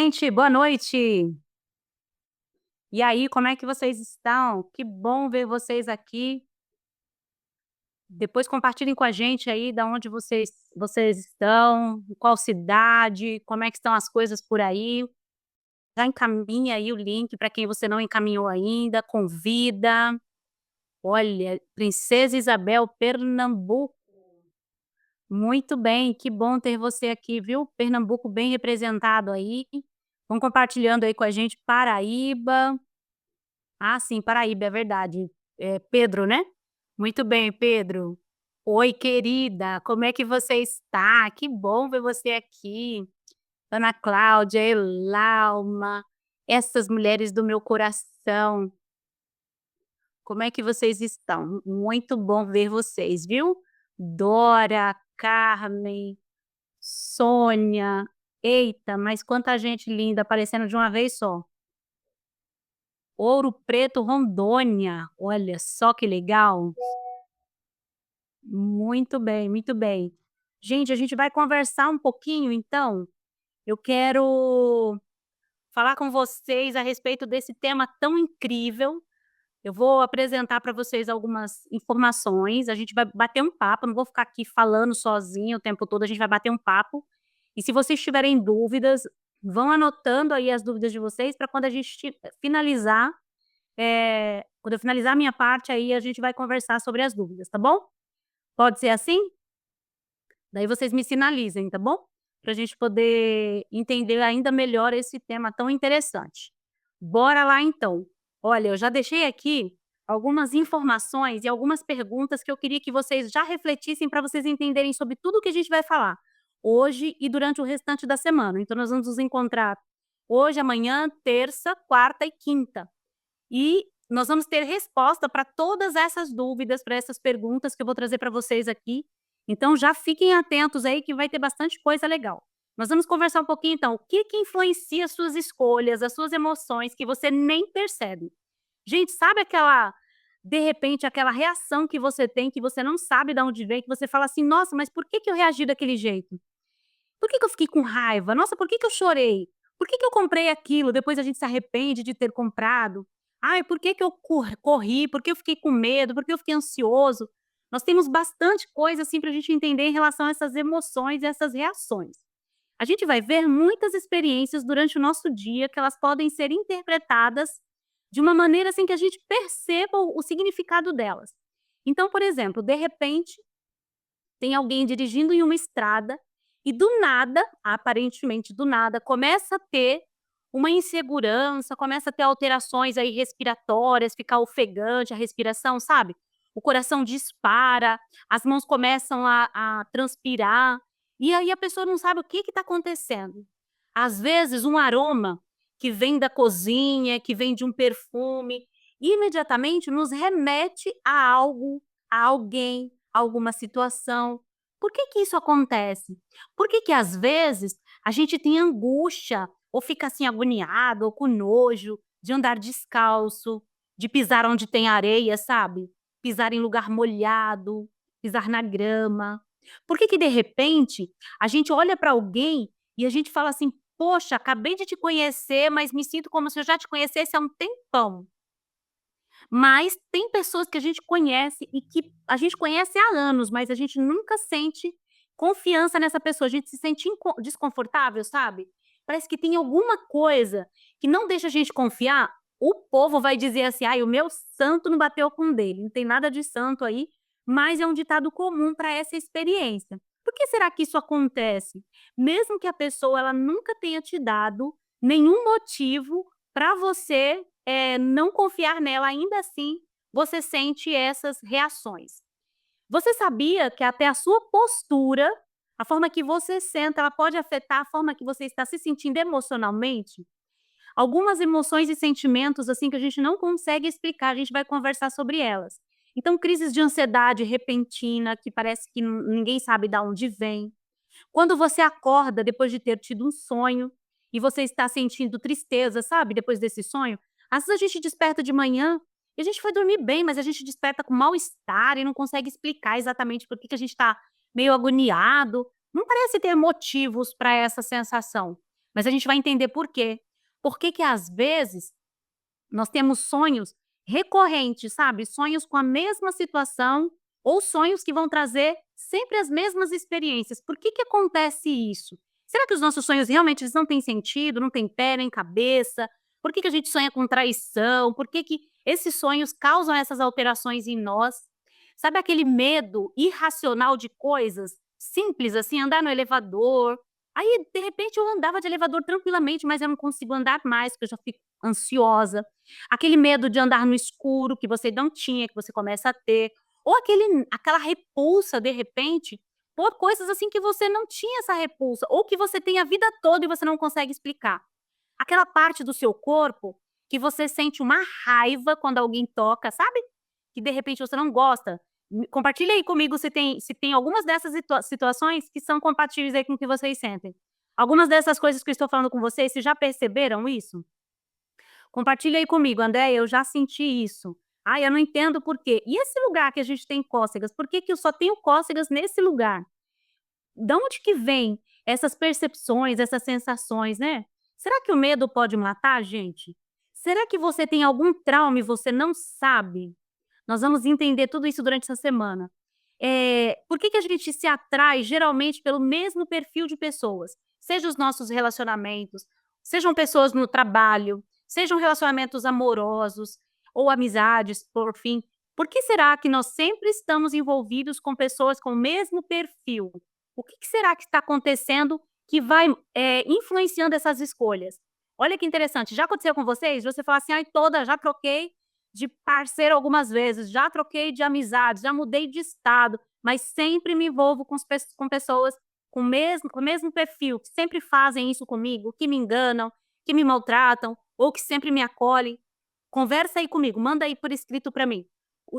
Gente, boa noite. E aí, como é que vocês estão? Que bom ver vocês aqui. Depois compartilhem com a gente aí da onde vocês estão, em qual cidade, como é que estão as coisas por aí. Já encaminha aí o link para quem você não encaminhou ainda, convida. Olha, Princesa Isabel, Pernambuco. Muito bem, que bom ter você aqui, viu? Pernambuco bem representado aí. Vão compartilhando aí com a gente Paraíba. Ah, sim, Paraíba, é verdade. É Pedro, né? Muito bem, Pedro. Oi, querida, como é que você está? Que bom ver você aqui. Ana Cláudia, Elalma, essas mulheres do meu coração. Como é que vocês estão? Muito bom ver vocês, viu? Dora, Carmen, Sônia. Eita, mas quanta gente linda aparecendo de uma vez só. Ouro Preto, Rondônia. Olha só que legal. Muito bem, muito bem. Gente, a gente vai conversar um pouquinho, então. Eu quero falar com vocês a respeito desse tema tão incrível. Eu vou apresentar para vocês algumas informações. A gente vai bater um papo. Não vou ficar aqui falando sozinha o tempo todo. A gente vai bater um papo. E se vocês tiverem dúvidas, vão anotando aí as dúvidas de vocês para quando a gente finalizar. Quando eu finalizar a minha parte, aí a gente vai conversar sobre as dúvidas, tá bom? Pode ser assim? Daí vocês me sinalizem, tá bom? Para a gente poder entender ainda melhor esse tema tão interessante. Bora lá então. Olha, eu já deixei aqui algumas informações e algumas perguntas que eu queria que vocês já refletissem para vocês entenderem sobre tudo que a gente vai falar hoje e durante o restante da semana. Então, nós vamos nos encontrar hoje, amanhã, terça, quarta e quinta. E nós vamos ter resposta para todas essas dúvidas, para essas perguntas que eu vou trazer para vocês aqui. Então já fiquem atentos aí que vai ter bastante coisa legal. Nós vamos conversar um pouquinho então, o que que influencia as suas escolhas, as suas emoções que você nem percebe. Gente, sabe aquela de repente aquela reação que você tem, que você não sabe de onde vem, que você fala assim: "Nossa, mas por que que eu reagi daquele jeito? Por que que eu fiquei com raiva? Nossa, por que que eu chorei? Por que que eu comprei aquilo?" Depois a gente se arrepende de ter comprado. "Ai, por que que eu corri? Por que eu fiquei com medo? Por que eu fiquei ansioso?" Nós temos bastante coisa, assim, para a gente entender em relação a essas emoções e essas reações. A gente vai ver muitas experiências durante o nosso dia que elas podem ser interpretadas de uma maneira, assim, que a gente perceba o significado delas. Então, por exemplo, de repente tem alguém dirigindo em uma estrada e do nada, aparentemente do nada, começa a ter uma insegurança, começa a ter alterações aí respiratórias, ficar ofegante a respiração, sabe? O coração dispara, as mãos começam a transpirar, e aí a pessoa não sabe o que está acontecendo. Às vezes, um aroma que vem da cozinha, que vem de um perfume, imediatamente nos remete a algo, a alguém, a alguma situação. Por que que isso acontece? Por que que às vezes a gente tem angústia ou fica assim agoniado ou com nojo de andar descalço, de pisar onde tem areia, sabe? Pisar em lugar molhado, pisar na grama. Por que que de repente a gente olha para alguém e a gente fala assim: "Poxa, acabei de te conhecer, mas me sinto como se eu já te conhecesse há um tempão". Mas tem pessoas que a gente conhece e que a gente conhece há anos, mas a gente nunca sente confiança nessa pessoa, a gente se sente desconfortável, sabe? Parece que tem alguma coisa que não deixa a gente confiar. O povo vai dizer assim: "Ai, o meu santo não bateu com o dele", não tem nada de santo aí, mas é um ditado comum para essa experiência. Por que será que isso acontece? Mesmo que a pessoa ela nunca tenha te dado nenhum motivo para você não confiar nela, ainda assim, você sente essas reações. Você sabia que até a sua postura, a forma que você senta, ela pode afetar a forma que você está se sentindo emocionalmente? Algumas emoções e sentimentos, assim, que a gente não consegue explicar, a gente vai conversar sobre elas. Então, crises de ansiedade repentina, que parece que ninguém sabe de onde vem. Quando você acorda depois de ter tido um sonho e você está sentindo tristeza, sabe, depois desse sonho, às vezes a gente desperta de manhã e a gente foi dormir bem, mas a gente desperta com mal-estar e não consegue explicar exatamente por que que a gente está meio agoniado. Não parece ter motivos para essa sensação. mas a gente vai entender por quê. Por que que às vezes nós temos sonhos recorrentes, sabe, sonhos com a mesma situação ou sonhos que vão trazer sempre as mesmas experiências. Por que que acontece isso? Será que os nossos sonhos realmente eles não têm sentido, não têm pé nem cabeça? Por que que a gente sonha com traição? Por que que esses sonhos causam essas alterações em nós? Sabe aquele medo irracional de coisas simples, assim, andar no elevador. Aí, de repente, eu andava de elevador tranquilamente, mas eu não consigo andar mais, porque eu já fico ansiosa. Aquele medo de andar no escuro que você não tinha, que você começa a ter. Ou aquela repulsa, de repente, por coisas assim que você não tinha essa repulsa, ou que você tem a vida toda e você não consegue explicar. Aquela parte do seu corpo que você sente uma raiva quando alguém toca, sabe? Que de repente você não gosta. Compartilha aí comigo se tem algumas dessas situações que são compatíveis aí com o que vocês sentem. Algumas dessas coisas que eu estou falando com vocês, vocês já perceberam isso? Compartilha aí comigo, Andréia, eu já senti isso. Ai, eu não entendo por quê. E esse lugar que a gente tem cócegas, por que que eu só tenho cócegas nesse lugar? Da onde que vem essas percepções, essas sensações, né? Será que o medo pode matar, gente? Será que você tem algum trauma e você não sabe? Nós vamos entender tudo isso durante essa semana. Por que que a gente se atrai geralmente pelo mesmo perfil de pessoas? Seja os nossos relacionamentos, sejam pessoas no trabalho, sejam relacionamentos amorosos ou amizades, por fim. Por que será que nós sempre estamos envolvidos com pessoas com o mesmo perfil? O que que será que está acontecendo que vai, influenciando essas escolhas? Olha que interessante, já aconteceu com vocês? Você fala assim: "Ai, toda já troquei de parceiro algumas vezes, já troquei de amizade, já mudei de estado, mas sempre me envolvo com pessoas com o mesmo perfil, que sempre fazem isso comigo, que me enganam, que me maltratam ou que sempre me acolhem". Conversa aí comigo, manda aí por escrito para mim.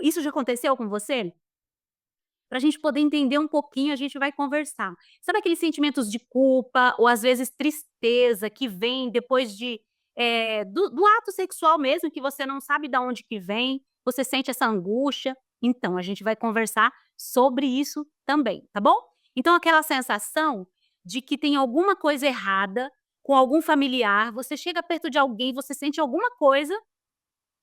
Isso já aconteceu com você? Para a gente poder entender um pouquinho, a gente vai conversar. Sabe aqueles sentimentos de culpa ou às vezes tristeza que vem depois do ato sexual mesmo, que você não sabe de onde que vem, você sente essa angústia? Então, a gente vai conversar sobre isso também, tá bom? Então, aquela sensação de que tem alguma coisa errada com algum familiar, você chega perto de alguém, você sente alguma coisa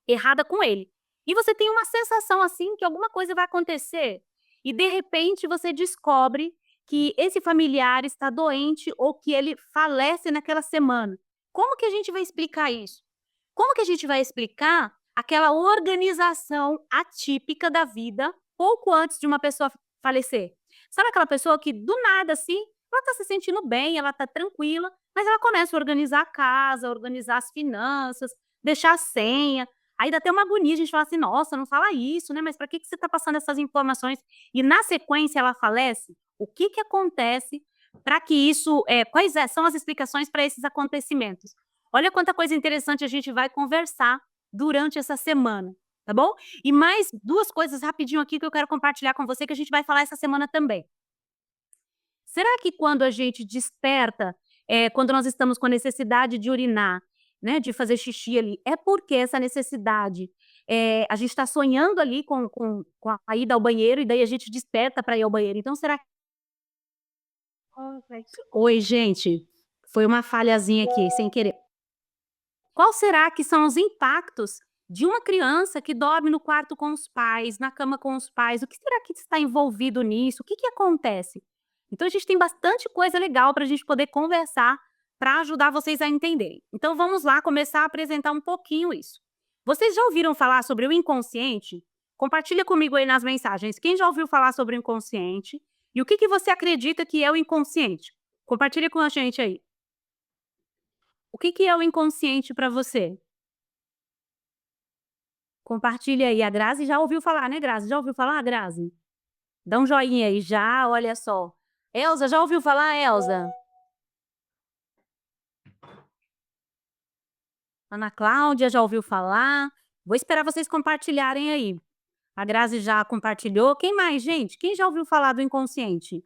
errada com ele. E você tem uma sensação, assim, que alguma coisa vai acontecer, e de repente você descobre que esse familiar está doente ou que ele falece naquela semana. Como que a gente vai explicar isso? Como que a gente vai explicar aquela organização atípica da vida pouco antes de uma pessoa falecer? Sabe aquela pessoa que do nada, assim, ela está se sentindo bem, ela está tranquila, mas ela começa a organizar a casa, organizar as finanças, deixar a senha. Aí dá até uma agonia, a gente fala assim: "Nossa, não fala isso, né, mas para que que você está passando essas informações?". E na sequência ela falece, o que que acontece para que isso, quais são as explicações para esses acontecimentos? Olha quanta coisa interessante a gente vai conversar durante essa semana, tá bom? E mais 2 coisas rapidinho aqui que eu quero compartilhar com você, que a gente vai falar essa semana também. Será que quando a gente desperta, quando nós estamos com necessidade de urinar, né, de fazer xixi ali, é porque essa necessidade, a gente está sonhando ali com a ida ao banheiro e daí a gente desperta para ir ao banheiro, então será Oi gente, foi uma falhazinha aqui, sem querer. Qual será que são os impactos de uma criança que dorme no quarto com os pais, na cama com os pais? O que será que está envolvido nisso? O que que acontece? Então a gente tem bastante coisa legal para a gente poder conversar para ajudar vocês a entenderem. Então vamos lá começar a apresentar um pouquinho isso. Vocês já ouviram falar sobre o inconsciente? Compartilha comigo aí nas mensagens. Quem já ouviu falar sobre o inconsciente? E o que que você acredita que é o inconsciente? Compartilha com a gente aí. O que que é o inconsciente para você? Compartilha aí. A Grazi já ouviu falar, né, Grazi? Já ouviu falar, Grazi? Dá um joinha aí já, olha só. Elza, já ouviu falar, Elza? Ana Cláudia, já ouviu falar? Vou esperar vocês compartilharem aí. A Grazi já compartilhou. Quem mais, gente? Quem já ouviu falar do inconsciente?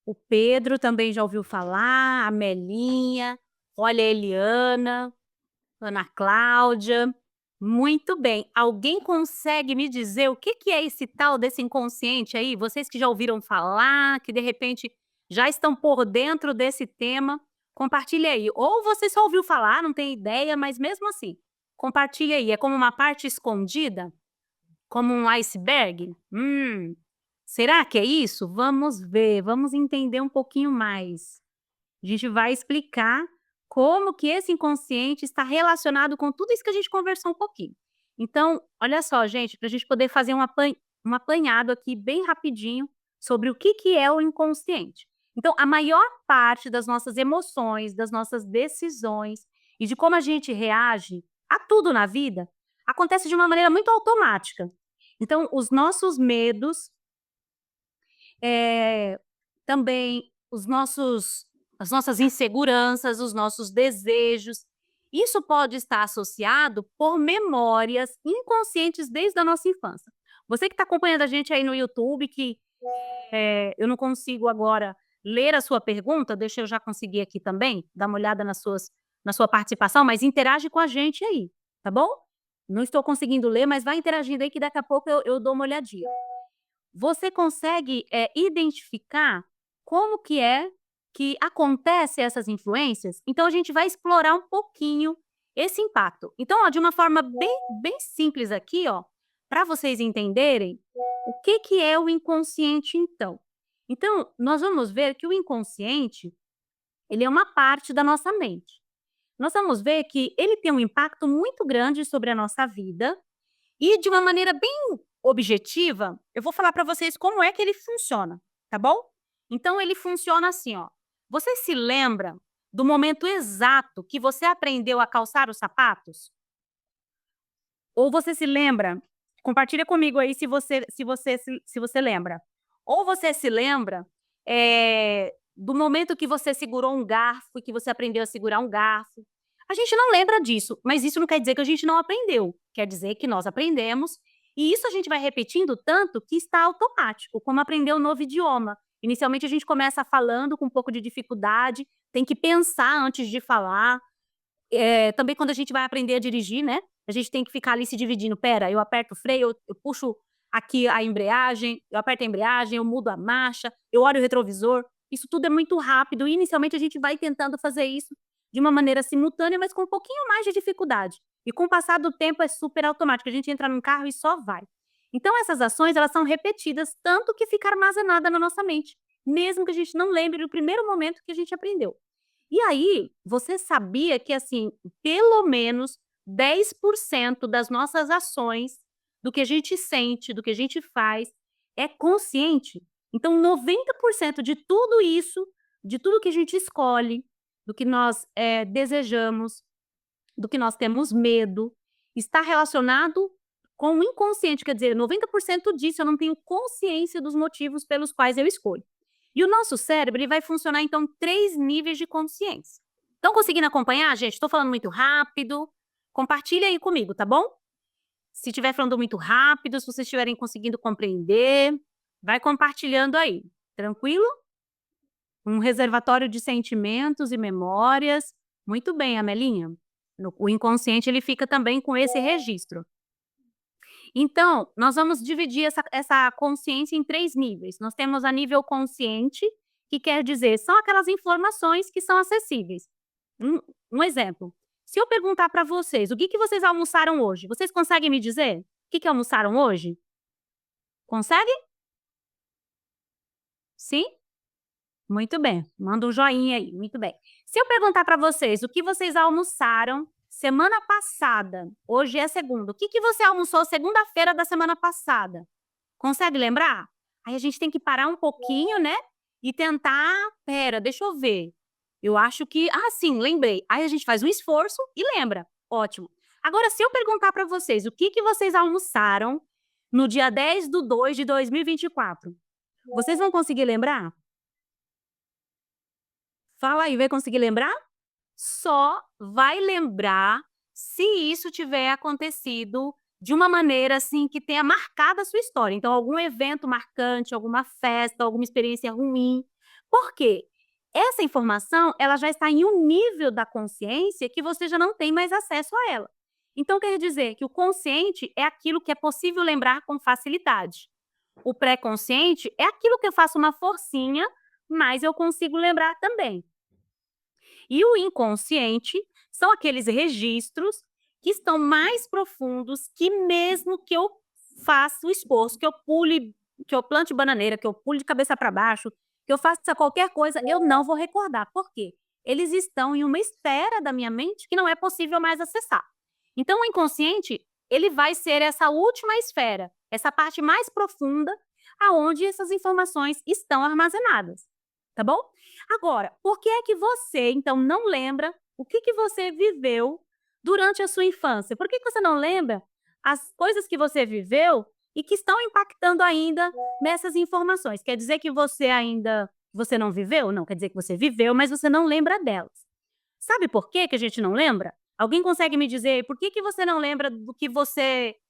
O Pedro também já ouviu falar, a Melinha, olha a Eliana, Ana Cláudia. Muito bem. Alguém consegue me dizer o que que é esse tal desse inconsciente aí? Vocês que já ouviram falar, que de repente já estão por dentro desse tema, Compartilha aí. Ou você só ouviu falar, não tem ideia, mas mesmo assim, compartilha aí. É como uma parte escondida? Como um iceberg? Será que é isso? Vamos ver, vamos entender um pouquinho mais. A gente vai explicar como que esse inconsciente está relacionado com tudo isso que a gente conversou um pouquinho. Então, olha só, gente, para a gente poder fazer um apanhado aqui bem rapidinho sobre o que é o inconsciente. Então, a maior parte das nossas emoções, das nossas decisões e de como a gente reage a tudo na vida acontece de uma maneira muito automática. Então, os nossos medos, também as nossas inseguranças, os nossos desejos, isso pode estar associado por memórias inconscientes desde a nossa infância. Você que está acompanhando a gente aí no YouTube, que eu não consigo agora ler a sua pergunta, deixa eu já conseguir aqui também, dar uma olhada na sua participação, mas interage com a gente aí, tá bom? Não estou conseguindo ler, mas vai interagindo aí que daqui a pouco eu dou uma olhadinha. Você consegue, identificar como que é que acontece essas influências? Então a gente vai explorar um pouquinho esse impacto. Então, ó, de uma forma bem simples aqui, ó, para vocês entenderem o que é o inconsciente então. Então, nós vamos ver que o inconsciente, ele é uma parte da nossa mente. Nós vamos ver que ele tem um impacto muito grande sobre a nossa vida e de uma maneira bem objetiva, eu vou falar para vocês como é que ele funciona, tá bom? Então ele funciona assim, ó. Você se lembra do momento exato que você aprendeu a calçar os sapatos? Ou você se lembra? Compartilha comigo aí se você lembra. Ou você se lembra do momento que você segurou um garfo e que você aprendeu a segurar um garfo. A gente não lembra disso, mas isso não quer dizer que a gente não aprendeu. Quer dizer que nós aprendemos e isso a gente vai repetindo tanto que está automático, como aprender um novo idioma. Inicialmente a gente começa falando com um pouco de dificuldade, tem que pensar antes de falar. Também quando a gente vai aprender a dirigir, né, a gente tem que ficar ali se dividindo, "Espera, eu aperto o freio, eu puxo aqui a embreagem, eu aperto a embreagem, eu mudo a marcha, eu olho o retrovisor", isso tudo é muito rápido e inicialmente a gente vai tentando fazer isso de uma maneira simultânea, mas com um pouquinho mais de dificuldade. E com o passar do tempo é super automático, a gente entra num carro e só vai. Então essas ações, elas são repetidas, tanto que fica armazenada na nossa mente, mesmo que a gente não lembre do primeiro momento que a gente aprendeu. E aí, você sabia que, assim, pelo menos 10% das nossas ações, do que a gente sente, do que a gente faz, é consciente? Então 90% de tudo isso, de tudo que a gente escolhe, do que nós, desejamos, do que nós temos medo, está relacionado com o inconsciente, quer dizer, 90% disso eu não tenho consciência dos motivos pelos quais eu escolho. E o nosso cérebro, ele vai funcionar, então, em 3 níveis de consciência. Estão conseguindo acompanhar, gente? Estou falando muito rápido? Compartilha aí comigo, tá bom? Se estiver falando muito rápido, se vocês estiverem conseguindo compreender, vai compartilhando aí. Tranquilo? Um reservatório de sentimentos e memórias. Muito bem, Amelinha. O inconsciente, ele fica também com esse registro. Então, nós vamos dividir essa consciência em 3 níveis. Nós temos a nível consciente, que quer dizer, são aquelas informações que são acessíveis. Um exemplo, se eu perguntar para vocês, o que vocês almoçaram hoje? Vocês conseguem me dizer? O que almoçaram hoje? Conseguem? Sim? Muito bem, manda um joinha aí, muito bem. Se eu perguntar para vocês o que vocês almoçaram semana passada, hoje é segunda, o que você almoçou segunda-feira da semana passada? Consegue lembrar? Aí a gente tem que parar um pouquinho, né, e tentar, "Espera, deixa eu ver, eu acho que sim, lembrei". Aí a gente faz um esforço e lembra, ótimo. Agora se eu perguntar para vocês o que vocês almoçaram no dia 10/2/2024, vocês vão conseguir lembrar? Fala aí, vai conseguir lembrar? Só vai lembrar se isso tiver acontecido de uma maneira, assim, que tenha marcado a sua história. Então, algum evento marcante, alguma festa, alguma experiência ruim. Por quê? Essa informação, ela já está em um nível da consciência que você já não tem mais acesso a ela. Então, quer dizer que o consciente é aquilo que é possível lembrar com facilidade. O pré-consciente é aquilo que eu faço uma forcinha, mas eu consigo lembrar também. E o inconsciente são aqueles registros que estão mais profundos, que mesmo que eu faça o esforço, que eu pule, que eu plante bananeira, que eu pule de cabeça para baixo, que eu faça qualquer coisa, eu não vou recordar. Por quê? Eles estão em uma esfera da minha mente que não é possível mais acessar. Então, o inconsciente, ele vai ser essa última esfera, essa parte mais profunda, aonde essas informações estão armazenadas, tá bom? Agora, por que é que você, então, não lembra o que você viveu durante a sua infância? Por que você não lembra as coisas que você viveu e que estão impactando ainda nessas informações? Quer dizer que você não viveu? Não, quer dizer que você viveu, mas você não lembra delas. Sabe por que que a gente não lembra? Alguém consegue me dizer por que você não lembra do que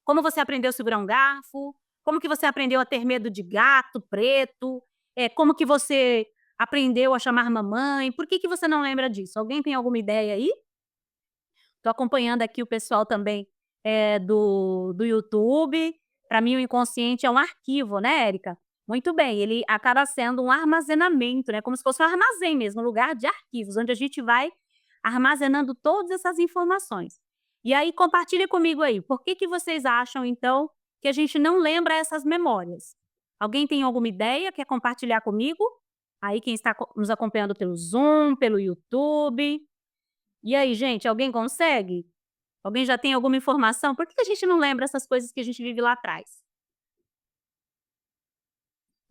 como você aprendeu a segurar um garfo? Como que você aprendeu a ter medo de gato preto? Como que você aprendeu a chamar mamãe? Por que você não lembra disso? Alguém tem alguma ideia aí? Estou acompanhando aqui o pessoal também, do YouTube. Para mim o inconsciente é um arquivo, né, Érica? Muito bem, ele acaba sendo um armazenamento, né, como se fosse um armazém mesmo, um lugar de arquivos, onde a gente vai armazenando todas essas informações. E aí compartilha comigo aí, por que vocês acham então que a gente não lembra essas memórias? Alguém tem alguma ideia, quer compartilhar comigo? Aí quem está nos acompanhando pelo Zoom, pelo YouTube. E aí, gente, alguém consegue? Alguém já tem alguma informação? Por que a gente não lembra essas coisas que a gente vive lá atrás?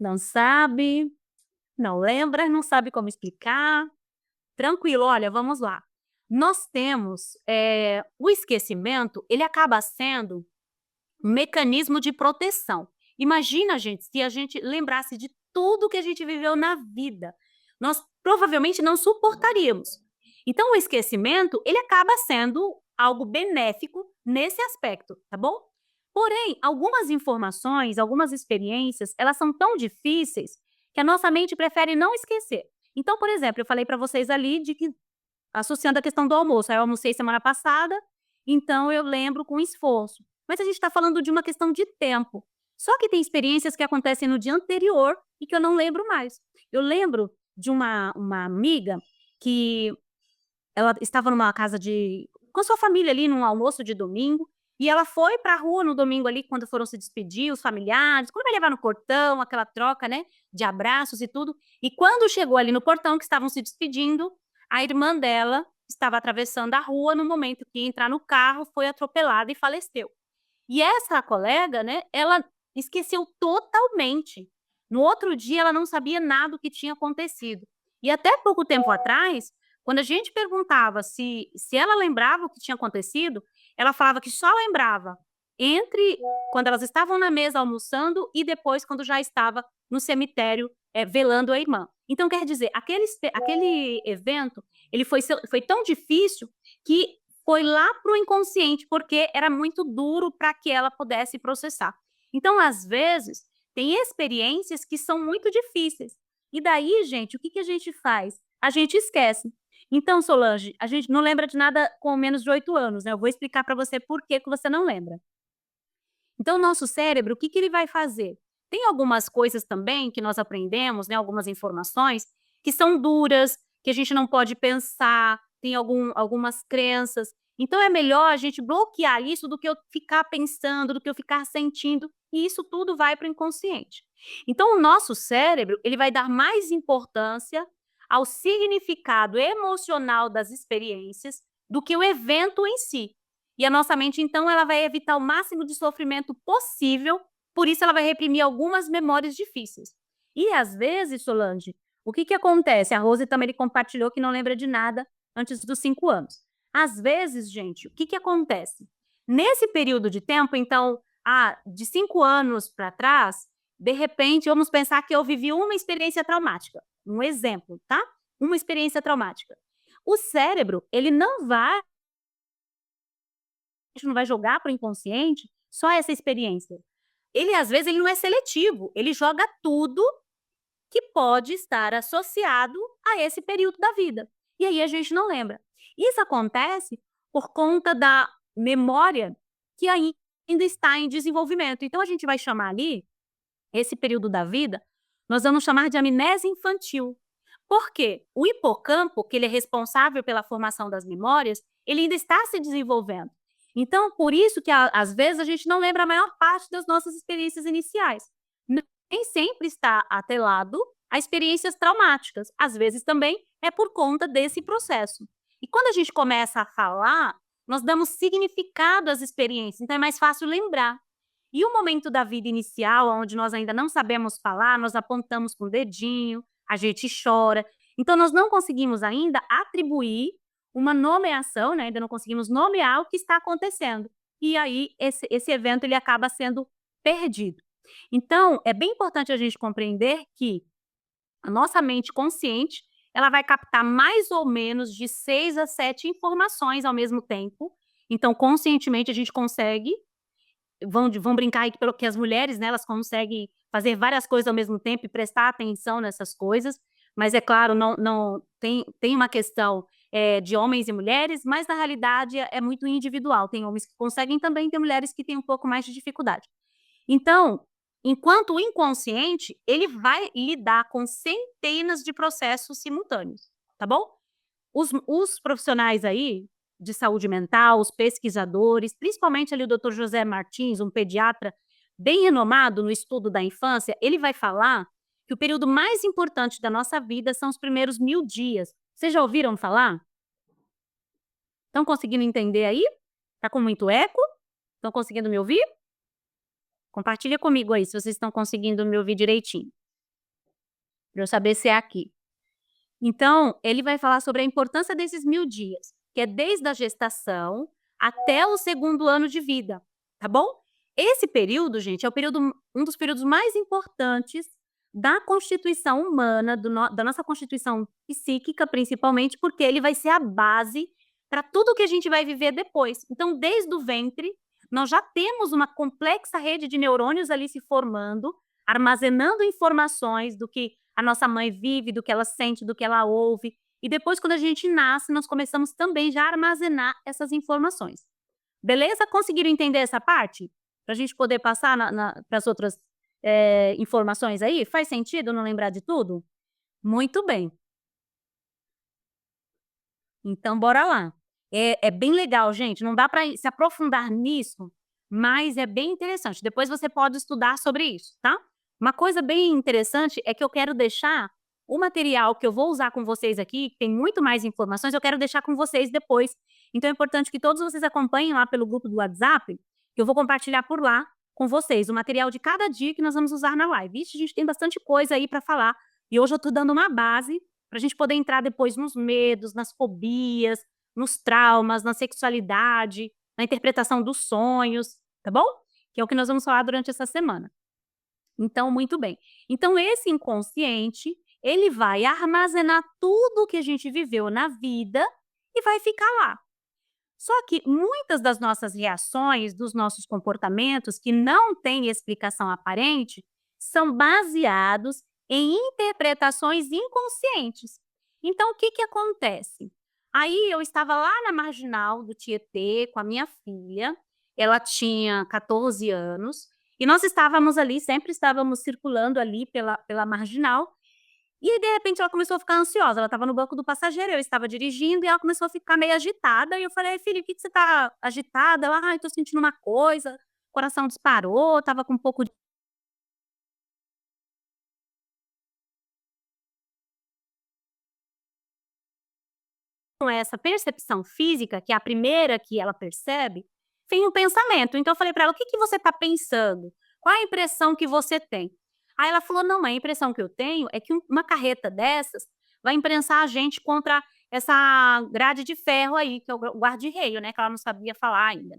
Não sabe, não lembra, não sabe como explicar. Tranquilo, olha, vamos lá. Nós temos, o esquecimento, ele acaba sendo um mecanismo de proteção. Imagina, gente, se a gente lembrasse de tudo que a gente viveu na vida, nós provavelmente não suportaríamos. Então, o esquecimento, ele acaba sendo algo benéfico nesse aspecto, tá bom? Porém, algumas informações, algumas experiências, elas são tão difíceis que a nossa mente prefere não esquecer. Então, por exemplo, eu falei para vocês ali de que associando a questão do almoço, aí eu almocei semana passada, então eu lembro com esforço. Mas a gente está falando de uma questão de tempo. Só que tem experiências que acontecem no dia anterior e que eu não lembro mais. Eu lembro de uma amiga que ela estava numa casa com a sua família ali, num almoço de domingo, e ela foi para a rua no domingo ali, quando foram se despedir, os familiares, quando vai levar no portão, aquela troca, né, de abraços e tudo. E quando chegou ali no portão, que estavam se despedindo, a irmã dela estava atravessando a rua no momento que ia entrar no carro, foi atropelada e faleceu. E essa colega, né, ela esqueceu totalmente. No outro dia, ela não sabia nada do que tinha acontecido. E até pouco tempo atrás, quando a gente perguntava se ela lembrava o que tinha acontecido, ela falava que só lembrava entre quando elas estavam na mesa almoçando e depois quando já estava no cemitério, velando a irmã. Então, quer dizer, aquele evento, ele foi tão difícil que foi lá para o inconsciente, porque era muito duro para que ela pudesse processar. Então, às vezes, tem experiências que são muito difíceis. E daí, gente, o que a gente faz? A gente esquece. Então, Solange, a gente não lembra de nada com menos de 8 anos, né? Eu vou explicar para você por que você não lembra. Então, o nosso cérebro, o que ele vai fazer? Tem algumas coisas também que nós aprendemos, né, algumas informações, que são duras, que a gente não pode pensar, tem algumas crenças. Então, é melhor a gente bloquear isso do que eu ficar pensando, do que eu ficar sentindo, e isso tudo vai para o inconsciente. Então, o nosso cérebro, ele vai dar mais importância ao significado emocional das experiências do que o evento em si. E a nossa mente, então, ela vai evitar o máximo de sofrimento possível, por isso ela vai reprimir algumas memórias difíceis. E às vezes, Solange, o que acontece? A Rose também compartilhou que não lembra de nada antes dos 5 anos. Às vezes, gente, o que acontece? Nesse período de tempo, então, de 5 anos para trás, de repente, vamos pensar que eu vivi uma experiência traumática. Um exemplo, tá? Uma experiência traumática. O cérebro, ele não vai gente não vai jogar para o inconsciente só essa experiência. Ele, às vezes, ele não é seletivo, ele joga tudo que pode estar associado a esse período da vida. E aí a gente não lembra. Isso acontece por conta da memória que ainda está em desenvolvimento. Então, a gente vai chamar ali, esse período da vida, nós vamos chamar de amnésia infantil. Por quê? O hipocampo, que ele é responsável pela formação das memórias, ele ainda está se desenvolvendo. Então, por isso que às vezes a gente não lembra a maior parte das nossas experiências iniciais. Nem sempre está atrelado a experiências traumáticas. Às vezes também é por conta desse processo. E quando a gente começa a falar, nós damos significado às experiências, então é mais fácil lembrar. E o momento da vida inicial, onde nós ainda não sabemos falar, nós apontamos com o dedinho, a gente chora. Então, nós não conseguimos ainda atribuir uma nomeação, né? Ainda não conseguimos nomear o que está acontecendo. E aí, esse evento ele acaba sendo perdido. Então, é bem importante a gente compreender que a nossa mente consciente ela vai captar mais ou menos de 6 a 7 informações ao mesmo tempo. Então, conscientemente, a gente consegue vão brincar aí que as mulheres, né, elas conseguem fazer várias coisas ao mesmo tempo e prestar atenção nessas coisas, mas é claro, não tem uma questão, de homens e mulheres, mas na realidade é muito individual, tem homens que conseguem também, tem mulheres que têm um pouco mais de dificuldade. Então, enquanto o inconsciente, ele vai lidar com centenas de processos simultâneos, tá bom? Os profissionais aí de saúde mental, os pesquisadores, principalmente ali o doutor José Martins, um pediatra bem renomado no estudo da infância, ele vai falar que o período mais importante da nossa vida são os primeiros 1000 dias. Vocês já ouviram falar? Estão conseguindo entender aí? Tá com muito eco? Estão conseguindo me ouvir? Compartilha comigo aí se vocês estão conseguindo me ouvir direitinho, para eu saber se é aqui. Então, ele vai falar sobre a importância desses 1000 dias, que é desde a gestação até o segundo ano de vida, tá bom? Esse período, gente, é um dos períodos mais importantes da constituição humana, da nossa constituição psíquica, principalmente, porque ele vai ser a base para tudo que a gente vai viver depois. Então, desde o ventre, nós já temos uma complexa rede de neurônios ali se formando, armazenando informações do que a nossa mãe vive, do que ela sente, do que ela ouve. E depois, quando a gente nasce, nós começamos também já a armazenar essas informações. Beleza? Conseguiram entender essa parte? Para a gente poder passar para as outras informações aí? Faz sentido não lembrar de tudo? Muito bem. Então, bora lá. É bem legal, gente. Não dá para se aprofundar nisso, mas é bem interessante. Depois você pode estudar sobre isso, tá? Uma coisa bem interessante é que eu quero deixar o material que eu vou usar com vocês aqui, que tem muito mais informações, eu quero deixar com vocês depois. Então é importante que todos vocês acompanhem lá pelo grupo do WhatsApp, que eu vou compartilhar por lá com vocês o material de cada dia que nós vamos usar na live. Ixi, a gente tem bastante coisa aí para falar. E hoje eu estou dando uma base para a gente poder entrar depois nos medos, nas fobias, nos traumas, na sexualidade, na interpretação dos sonhos, tá bom? Que é o que nós vamos falar durante essa semana. Então, muito bem. Então, esse inconsciente, ele vai armazenar tudo que a gente viveu na vida e vai ficar lá. Só que muitas das nossas reações, dos nossos comportamentos, que não têm explicação aparente, são baseados em interpretações inconscientes. Então, o que que acontece? Aí eu estava lá na marginal do Tietê com a minha filha, ela tinha 14 anos, e nós estávamos ali, sempre estávamos circulando ali pela marginal, e aí, de repente, ela começou a ficar ansiosa, ela estava no banco do passageiro, eu estava dirigindo e ela começou a ficar meio agitada, e eu falei: "Filha, o que que você tá agitada?" Ela: "Ai, tô sentindo uma coisa, o coração disparou, estava com um pouco de..." Com essa percepção física, que é a primeira que ela percebe, vem um pensamento. Então eu falei para ela: "O que que você está pensando? Qual é a impressão que você tem?" Aí ela falou: "Não, a impressão que eu tenho é que uma carreta dessas vai imprensar a gente contra essa grade de ferro aí, que é o guarda-reio", né, que ela não sabia falar ainda.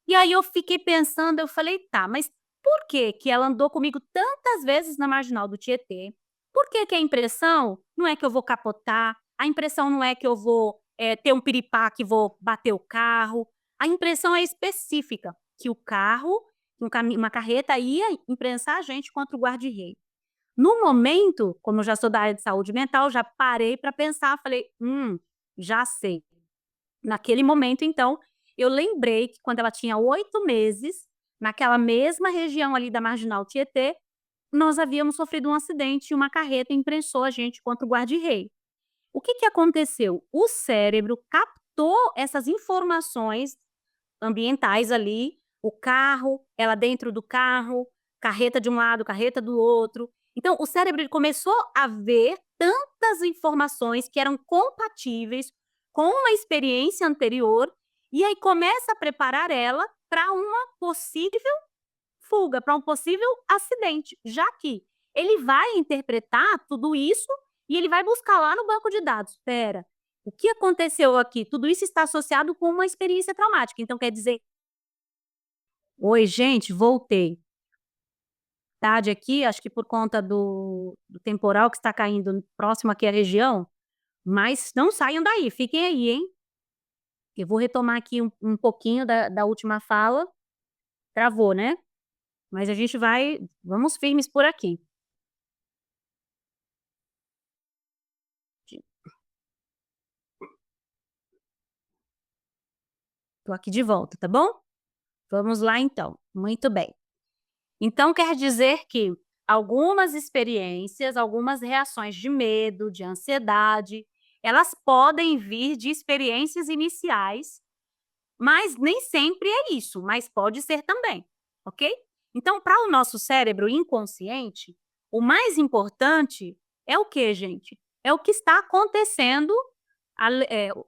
E aí eu fiquei pensando, eu falei: "Tá, mas por que que ela andou comigo tantas vezes na marginal do Tietê? Por que que a impressão não é que eu vou capotar, a impressão não é que eu vou, ter um piripaque e vou bater o carro, a impressão é específica, que o carro, uma carreta ia imprensar a gente contra o guarda-reio". No momento, como eu já sou da área de saúde mental, já parei para pensar, falei: já sei". Naquele momento, então, eu lembrei que quando ela tinha 8 meses, naquela mesma região ali da marginal Tietê, nós havíamos sofrido um acidente e uma carreta imprensou a gente contra o guarda-rei. O que que aconteceu? O cérebro captou essas informações ambientais ali, o carro, ela dentro do carro, carreta de um lado, carreta do outro. Então o cérebro ele começou a ver tantas informações que eram compatíveis com uma experiência anterior, e aí começa a preparar ela para uma possível fuga, para um possível acidente, já que ele vai interpretar tudo isso e ele vai buscar lá no banco de dados. Espera, o que aconteceu aqui? Tudo isso está associado com uma experiência traumática. Então quer dizer, oi, gente, voltei. Tarde aqui, acho que por conta do temporal que está caindo próximo aqui à região, mas não saiam daí, fiquem aí, hein? Eu vou retomar aqui um pouquinho da última fala. Travou, né? Mas a gente vai, vamos firmes por aqui. Tô aqui de volta, tá bom? Vamos lá então. Muito bem. Então quer dizer que algumas experiências, algumas reações de medo, de ansiedade, elas podem vir de experiências iniciais, mas nem sempre é isso, mas pode ser também, ok? Então, para o nosso cérebro inconsciente, o mais importante é o que, gente? É o que está acontecendo.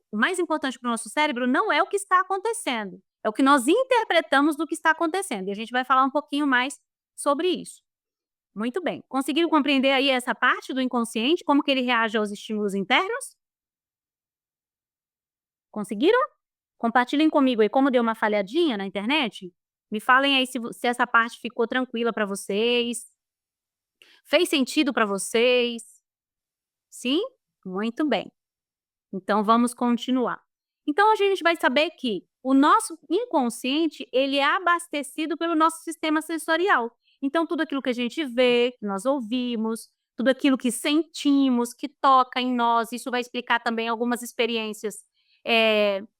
O mais importante para o nosso cérebro não é o que está acontecendo, é o que nós interpretamos do que está acontecendo. E a gente vai falar um pouquinho mais sobre isso. Muito bem. Conseguiram compreender aí essa parte do inconsciente, como que ele reage aos estímulos internos? Conseguiram? Compartilhem comigo aí como deu uma falhadinha na internet. Me falem aí se essa parte ficou tranquila para vocês. Fez sentido para vocês? Sim? Muito bem. Então vamos continuar. Então a gente vai saber que o nosso inconsciente, ele é abastecido pelo nosso sistema sensorial. Então tudo aquilo que a gente vê, que nós ouvimos, tudo aquilo que sentimos, que toca em nós, isso vai explicar também algumas experiências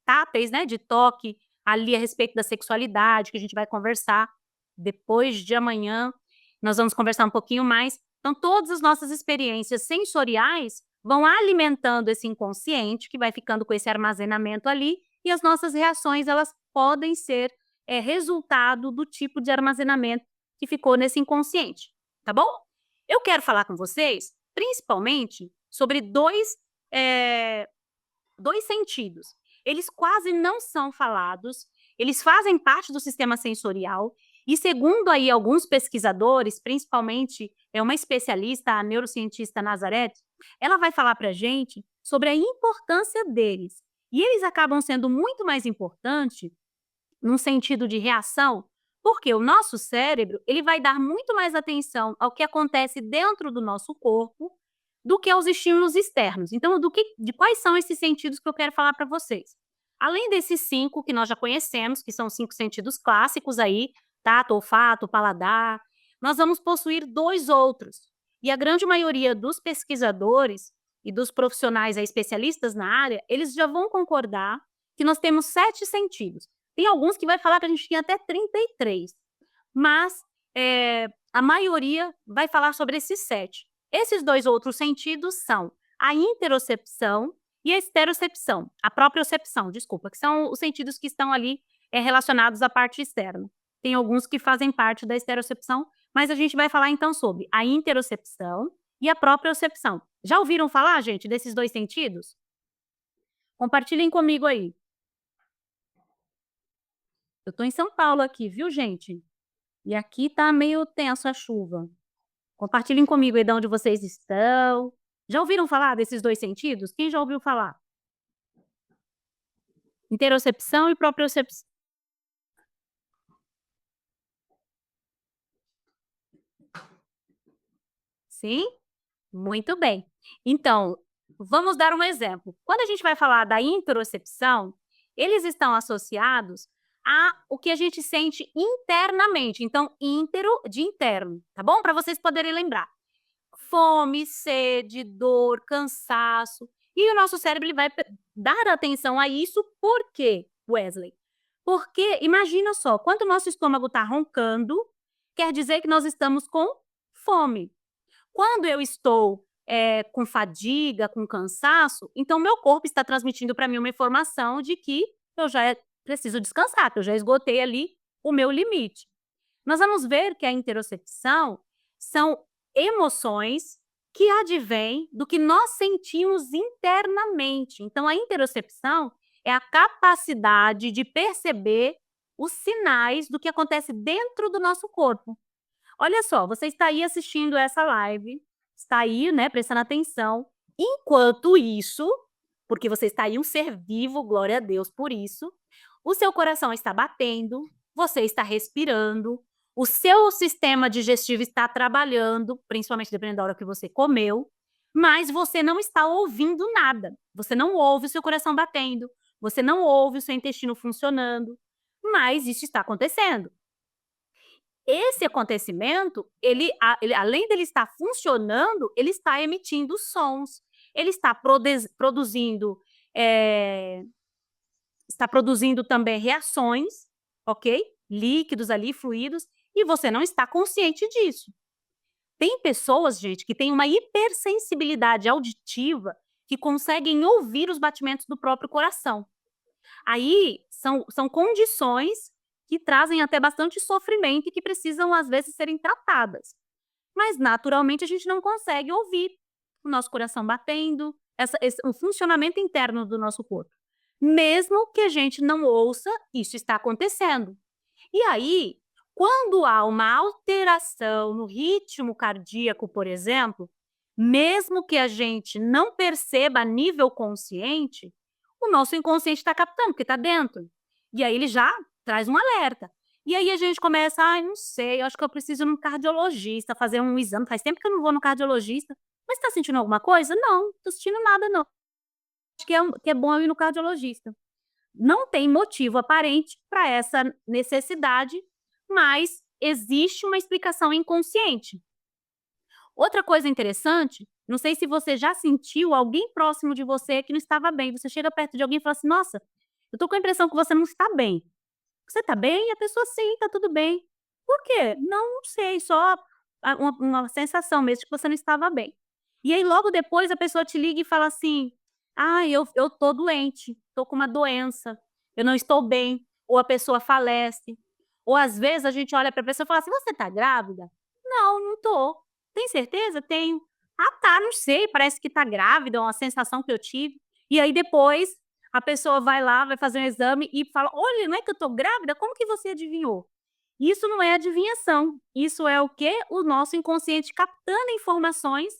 táteis, né, de toque ali a respeito da sexualidade, que a gente vai conversar depois de amanhã. Nós vamos conversar um pouquinho mais. Então todas as nossas experiências sensoriais vão alimentando esse inconsciente, que vai ficando com esse armazenamento ali, e as nossas reações, elas podem ser resultado do tipo de armazenamento que ficou nesse inconsciente, tá bom? Eu quero falar com vocês, principalmente, sobre dois sentidos. Eles quase não são falados, eles fazem parte do sistema sensorial, e segundo aí alguns pesquisadores, principalmente uma especialista, a neurocientista Nazareth, ela vai falar para a gente sobre a importância deles. E eles acabam sendo muito mais importantes num sentido de reação, porque o nosso cérebro ele vai dar muito mais atenção ao que acontece dentro do nosso corpo do que aos estímulos externos. Então, de quais são esses sentidos que eu quero falar para vocês? Além desses 5 que nós já conhecemos, que são 5 sentidos clássicos aí, tato, olfato, paladar, nós vamos possuir 2 outros. E a grande maioria dos pesquisadores e dos profissionais especialistas na área, eles já vão concordar que nós temos 7 sentidos. Tem alguns que vai falar que a gente tinha até 33, mas a maioria vai falar sobre esses 7. Esses 2 outros sentidos são a interocepção e a esterocepção, a propriocepção, desculpa, que são os sentidos que estão ali relacionados à parte externa. Tem alguns que fazem parte da esterocepção, mas a gente vai falar então sobre a interocepção e a propriocepção. Já ouviram falar, gente, desses 2 sentidos? Compartilhem comigo aí. Eu estou em São Paulo aqui, viu, gente? E aqui tá meio tenso a chuva. Compartilhem comigo aí de onde vocês estão. Já ouviram falar desses 2 sentidos? Quem já ouviu falar? Interocepção e propriocepção. Sim? Muito bem. Então, vamos dar um exemplo. Quando a gente vai falar da interocepção, eles estão associados a o que a gente sente internamente. Então, íntero de interno, tá bom? Para vocês poderem lembrar. Fome, sede, dor, cansaço. E o nosso cérebro ele vai dar atenção a isso. Por quê, Wesley? Porque imagina só, quando o nosso estômago está roncando, quer dizer que nós estamos com fome. Quando eu estou, com fadiga, com cansaço, então meu corpo está transmitindo para mim uma informação de que eu já preciso descansar, que eu já esgotei ali o meu limite. Nós vamos ver que a interocepção são emoções que advêm do que nós sentimos internamente. Então, a interocepção é a capacidade de perceber os sinais do que acontece dentro do nosso corpo. Olha só, você está aí assistindo essa live, está aí, né, prestando atenção. Enquanto isso, porque você está aí um ser vivo, glória a Deus por isso, o seu coração está batendo, você está respirando, o seu sistema digestivo está trabalhando, principalmente dependendo da hora que você comeu, mas você não está ouvindo nada. Você não ouve o seu coração batendo, você não ouve o seu intestino funcionando, mas isso está acontecendo. Esse acontecimento, ele além dele estar funcionando, ele está emitindo sons, ele está produzindo, eh, está produzindo também reações, ok? Líquidos ali, fluidos, e você não está consciente disso. Tem pessoas, gente, que têm uma hipersensibilidade auditiva que conseguem ouvir os batimentos do próprio coração. Aí são condições que trazem até bastante sofrimento e que precisam, às vezes, serem tratadas. Mas, naturalmente, a gente não consegue ouvir o nosso coração batendo, o funcionamento interno do nosso corpo. Mesmo que a gente não ouça, isso está acontecendo. E aí, quando há uma alteração no ritmo cardíaco, por exemplo, mesmo que a gente não perceba a nível consciente, o nosso inconsciente está captando, porque está dentro. E aí ele já traz um alerta. E aí a gente começa, ai, não sei, eu acho que eu preciso ir num cardiologista, fazer um exame. Faz tempo que eu não vou no cardiologista. Mas está sentindo alguma coisa? Não, não tô sentindo nada, não. Acho que é bom eu ir no cardiologista. Não tem motivo aparente para essa necessidade, mas existe uma explicação inconsciente. Outra coisa interessante, não sei se você já sentiu alguém próximo de você que não estava bem. Você chega perto de alguém e fala assim: "Nossa, eu tô com a impressão que você não está bem". "Você tá bem?" E a pessoa: "Sim, tá tudo bem". "Por quê?" "Não, não sei, só uma sensação mesmo de que você não estava bem". E aí logo depois a pessoa te liga e fala assim: "Ah, eu tô doente, tô com uma doença, eu não estou bem", ou a pessoa falece. Ou às vezes a gente olha pra pessoa e fala assim: "Você tá grávida?" "Não, não tô". "Tem certeza?" "Tenho". "Ah tá, não sei, parece que tá grávida, é uma sensação que eu tive". E aí depois a pessoa vai lá, vai fazer um exame e fala: "Olha, não é que eu tô grávida? Como que você adivinhou?" Isso não é adivinhação, isso é o quê? O nosso inconsciente captando informações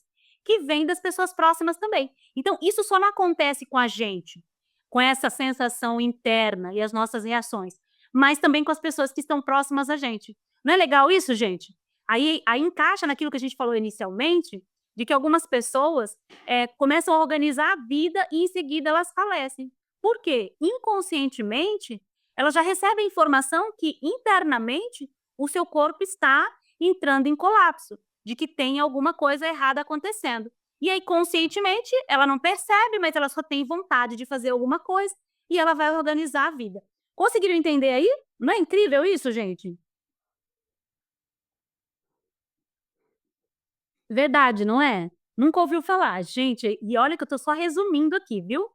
que vêm das pessoas próximas também. Então isso só não acontece com a gente, com essa sensação interna e as nossas reações, mas também com as pessoas que estão próximas a gente. Não é legal isso, gente? Aí encaixa naquilo que a gente falou inicialmente, de que algumas pessoas, começam a organizar a vida e em seguida elas falecem. Por quê? Inconscientemente, elas já recebem informação que internamente o seu corpo está entrando em colapso, de que tem alguma coisa errada acontecendo. E aí, conscientemente, ela não percebe, mas ela só tem vontade de fazer alguma coisa e ela vai organizar a vida. Conseguiram entender aí? Não é incrível isso, gente? Verdade, não é? Nunca ouviu falar. Gente, e olha que eu tô só resumindo aqui, viu?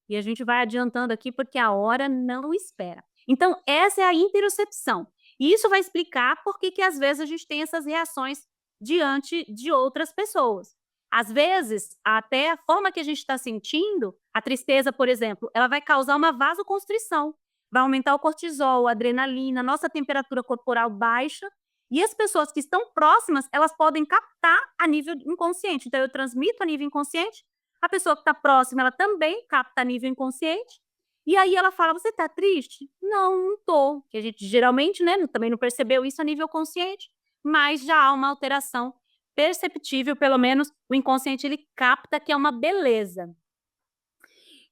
E a gente vai adiantando aqui porque a hora não espera. Então, essa é a interocepção. E isso vai explicar por que às vezes a gente tem essas reações diante de outras pessoas. Às vezes, até a forma que a gente está sentindo, a tristeza, por exemplo, ela vai causar uma vasoconstrição, vai aumentar o cortisol, a adrenalina, nossa temperatura corporal baixa, e as pessoas que estão próximas, elas podem captar a nível inconsciente. Então, eu transmito a nível inconsciente, a pessoa que está próxima, ela também capta a nível inconsciente, e aí ela fala: "Você está triste?" "Não, não tô", que a gente geralmente, né, também não percebeu isso a nível consciente, mas já há uma alteração perceptível, pelo menos o inconsciente ele capta que é uma beleza.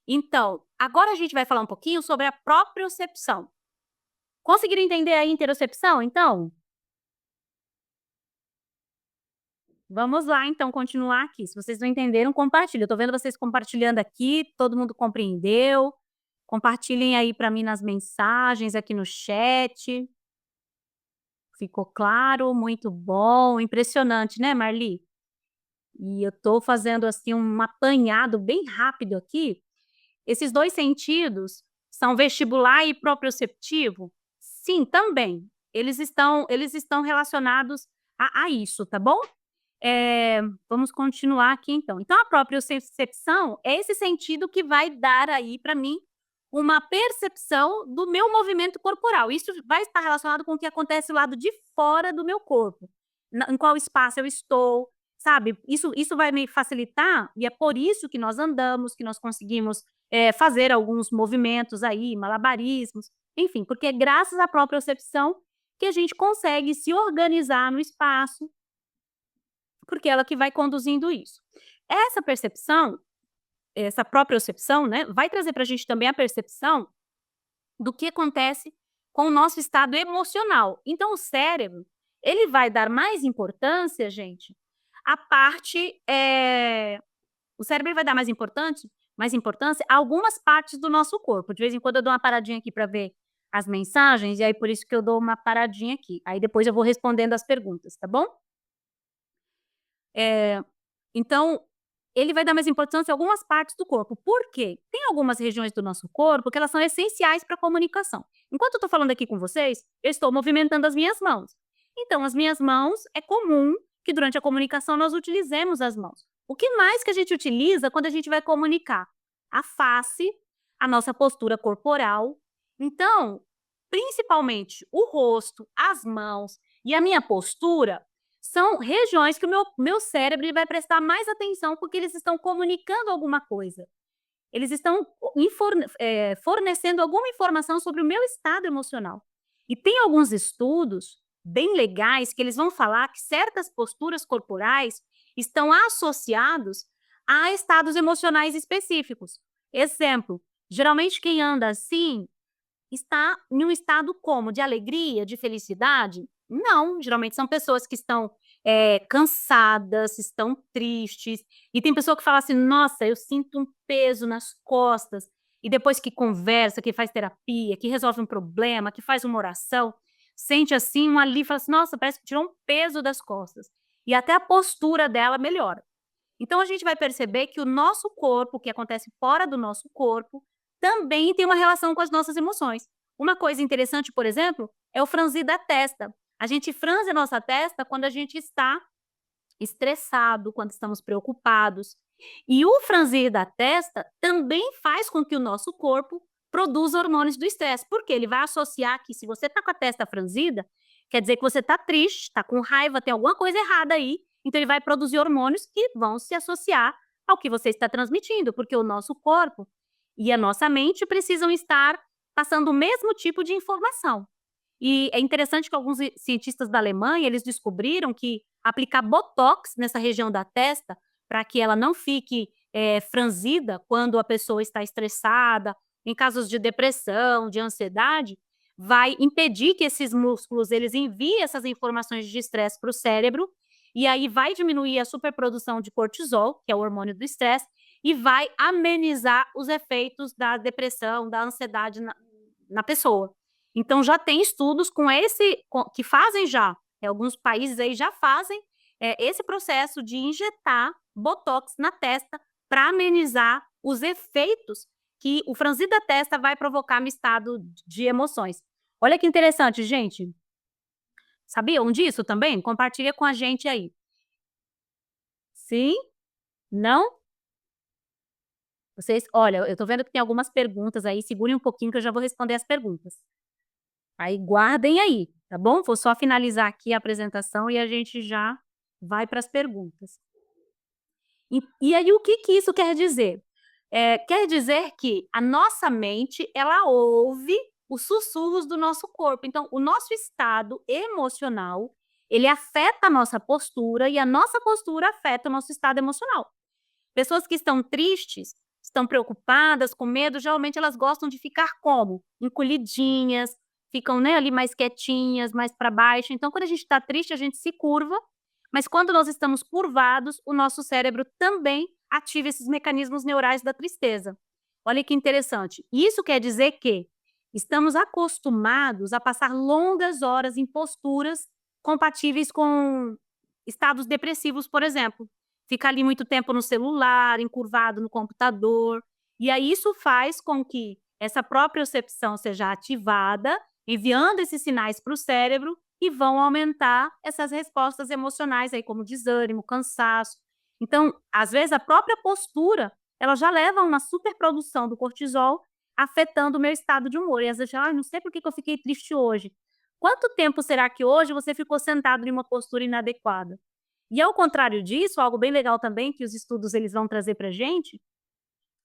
Então, agora a gente vai falar um pouquinho sobre a propriocepção. Conseguiram entender a interocepção, então? Vamos lá então continuar aqui, se vocês não entenderam, compartilha, eu tô vendo vocês compartilhando aqui, todo mundo compreendeu. Compartilhem aí para mim nas mensagens, aqui no chat. ficou claro, muito bom, impressionante, né, Marli? E eu estou fazendo, assim, um apanhado bem rápido aqui. Esses 2 sentidos são vestibular e proprioceptivo? Sim, também. Eles estão relacionados a isso, tá bom? Vamos continuar aqui então. Então a propriocepção é esse sentido que vai dar aí para mim uma percepção do meu movimento corporal. Isso vai estar relacionado com o que acontece do lado de fora do meu corpo. Em qual espaço eu estou, sabe? Isso vai me facilitar e é por isso que nós andamos, que nós conseguimos, fazer alguns movimentos aí, malabarismos, enfim, porque é graças à propriocepção que a gente consegue se organizar no espaço, porque ela que vai conduzindo isso. Essa percepção, essa propriocepção, né, vai trazer para a gente também a percepção do que acontece com o nosso estado emocional. Então o cérebro, ele vai dar mais importância, gente, à parte, o cérebro ele vai dar mais importância a algumas partes do nosso corpo. De vez em quando eu dou uma paradinha aqui para ver as mensagens, e aí por isso que eu dou uma paradinha aqui. Aí depois eu vou respondendo as perguntas, tá bom? Então, ele vai dar mais importância a algumas partes do corpo. Por quê? Tem algumas regiões do nosso corpo que elas são essenciais para a comunicação. Enquanto eu estou falando aqui com vocês, eu estou movimentando as minhas mãos. Então, as minhas mãos, é comum que durante a comunicação nós utilizemos as mãos. O que mais que a gente utiliza quando a gente vai comunicar? A face, a nossa postura corporal. Então, principalmente o rosto, as mãos e a minha postura são regiões que o meu cérebro ele vai prestar mais atenção, porque eles estão comunicando alguma coisa. Eles estão fornecendo alguma informação sobre o meu estado emocional. E tem alguns estudos bem legais que eles vão falar que certas posturas corporais estão associados a estados emocionais específicos. Exemplo, geralmente quem anda assim está em um estado como? De alegria, de felicidade? Não, geralmente são pessoas que estão cansadas, estão tristes. E tem pessoa que fala assim: nossa, eu sinto um peso nas costas. E depois que conversa, que faz terapia, que resolve um problema, que faz uma oração, sente assim um alívio, fala assim: nossa, parece que tirou um peso das costas. E até a postura dela melhora. Então a gente vai perceber que o nosso corpo, o que acontece fora do nosso corpo, também tem uma relação com as nossas emoções. Uma coisa interessante, por exemplo, é o franzir da testa. A gente franze a nossa testa quando a gente está estressado, quando estamos preocupados. E o franzir da testa também faz com que o nosso corpo produza hormônios do estresse, porque ele vai associar que se você está com a testa franzida, quer dizer que você está triste, está com raiva, tem alguma coisa errada aí, então ele vai produzir hormônios que vão se associar ao que você está transmitindo, porque o nosso corpo e a nossa mente precisam estar passando o mesmo tipo de informação. E é interessante que alguns cientistas da Alemanha, eles descobriram que aplicar botox nessa região da testa, para que ela não fique franzida quando a pessoa está estressada, em casos de depressão, de ansiedade, vai impedir que esses músculos eles enviem essas informações de estresse para o cérebro, e aí vai diminuir a superprodução de cortisol, que é o hormônio do estresse, e vai amenizar os efeitos da depressão, da ansiedade na pessoa. Então já tem estudos que fazem já, alguns países aí já fazem esse processo de injetar botox na testa para amenizar os efeitos que o franzir da testa vai provocar no estado de emoções. Olha que interessante, gente. Sabiam disso também? Compartilha com a gente aí. Sim? Não? Vocês, olha, eu tô vendo que tem algumas perguntas aí, segurem um pouquinho que eu já vou responder as perguntas. Aí guardem aí, tá bom? Vou só finalizar aqui a apresentação e a gente já vai para as perguntas. E aí o que que isso quer dizer? Quer dizer que a nossa mente, ela ouve os sussurros do nosso corpo. Então, o nosso estado emocional, ele afeta a nossa postura e a nossa postura afeta o nosso estado emocional. Pessoas que estão tristes, estão preocupadas, com medo, geralmente elas gostam de ficar como? Encolhidinhas, ficam, né, ali mais quietinhas, mais para baixo. Então, quando a gente está triste, a gente se curva, mas quando nós estamos curvados, o nosso cérebro também ativa esses mecanismos neurais da tristeza. Olha que interessante. Isso quer dizer que estamos acostumados a passar longas horas em posturas compatíveis com estados depressivos, por exemplo. Ficar ali muito tempo no celular, encurvado no computador, e aí isso faz com que essa propriocepção seja ativada, enviando esses sinais para o cérebro e vão aumentar essas respostas emocionais aí, como desânimo, cansaço. Então, às vezes, a própria postura, ela já leva a uma superprodução do cortisol, afetando o meu estado de humor. E às vezes, não sei por que que eu fiquei triste hoje. Quanto tempo será que hoje você ficou sentado em uma postura inadequada? E ao contrário disso, algo bem legal também que os estudos eles vão trazer pra gente,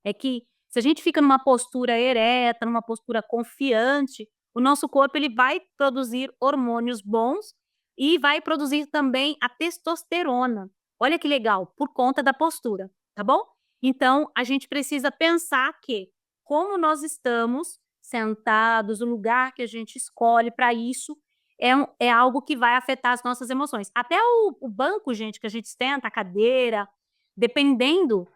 é que se a gente fica numa postura ereta, numa postura confiante, o nosso corpo ele vai produzir hormônios bons e vai produzir também a testosterona. Olha que legal, por conta da postura, tá bom? Então, a gente precisa pensar que, como nós estamos sentados, o lugar que a gente escolhe para isso é algo que vai afetar as nossas emoções. Até o banco, gente, que a gente senta, a cadeira, dependendo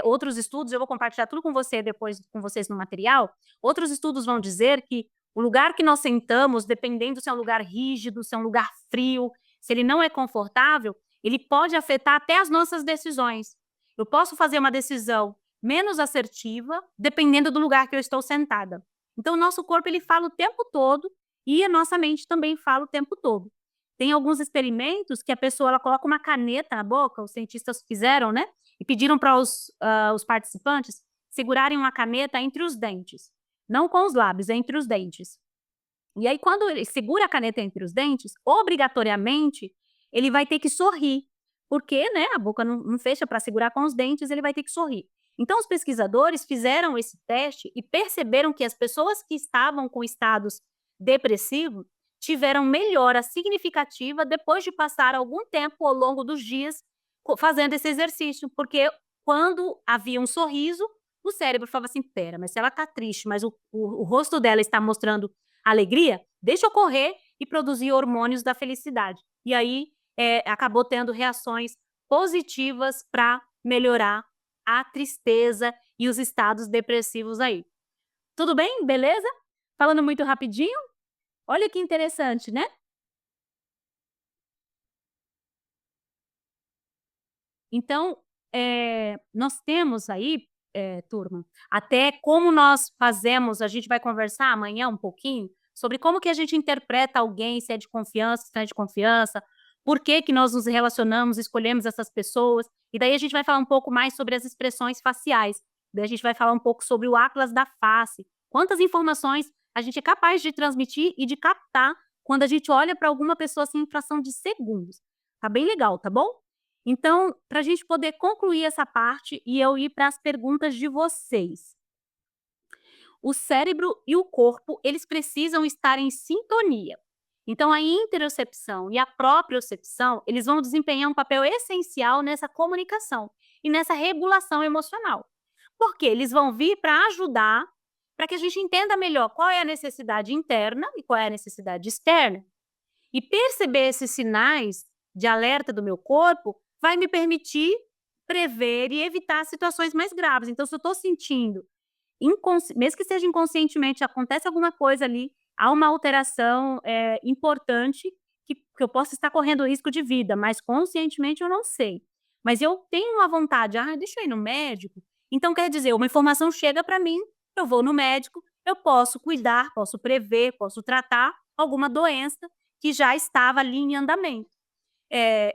outros estudos, eu vou compartilhar tudo com você depois com vocês no material. Outros estudos vão dizer que o lugar que nós sentamos, dependendo se é um lugar rígido, se é um lugar frio, se ele não é confortável, ele pode afetar até as nossas decisões. Eu posso fazer uma decisão menos assertiva, dependendo do lugar que eu estou sentada. Então, o nosso corpo ele fala o tempo todo e a nossa mente também fala o tempo todo. Tem alguns experimentos que a pessoa ela coloca uma caneta na boca, os cientistas fizeram, né? E pediram para os participantes segurarem uma caneta entre os dentes, não com os lábios, é entre os dentes. E aí, quando ele segura a caneta entre os dentes, obrigatoriamente, ele vai ter que sorrir, porque, né, a boca não fecha para segurar com os dentes, ele vai ter que sorrir. Então, os pesquisadores fizeram esse teste e perceberam que as pessoas que estavam com estados depressivos tiveram melhora significativa depois de passar algum tempo ao longo dos dias fazendo esse exercício, porque quando havia um sorriso, o cérebro falava assim: pera, mas se ela está triste, mas o rosto dela está mostrando alegria, deixa eu correr e produzir hormônios da felicidade. E aí acabou tendo reações positivas para melhorar a tristeza e os estados depressivos aí. Tudo bem? Beleza? Falando muito rapidinho? Olha que interessante, né? Então, nós temos aí, turma, até como nós fazemos, a gente vai conversar amanhã um pouquinho sobre como que a gente interpreta alguém, se é de confiança, se não é de confiança, por que que nós nos relacionamos, escolhemos essas pessoas, e daí a gente vai falar um pouco mais sobre as expressões faciais, daí a gente vai falar um pouco sobre o atlas da face, quantas informações a gente é capaz de transmitir e de captar quando a gente olha para alguma pessoa assim em fração de segundos. Tá bem legal, tá bom? Então, para a gente poder concluir essa parte e eu ir para as perguntas de vocês. O cérebro e o corpo, eles precisam estar em sintonia. Então, a interocepção e a propriocepção, eles vão desempenhar um papel essencial nessa comunicação e nessa regulação emocional. Porque eles vão vir para ajudar para que a gente entenda melhor qual é a necessidade interna e qual é a necessidade externa. E perceber esses sinais de alerta do meu corpo vai me permitir prever e evitar situações mais graves. Então, se eu estou sentindo, mesmo que seja inconscientemente, acontece alguma coisa ali, há uma alteração importante que eu posso estar correndo risco de vida, mas conscientemente eu não sei. Mas eu tenho uma vontade, deixa eu ir no médico. Então, quer dizer, uma informação chega para mim, eu vou no médico, eu posso cuidar, posso prever, posso tratar alguma doença que já estava ali em andamento.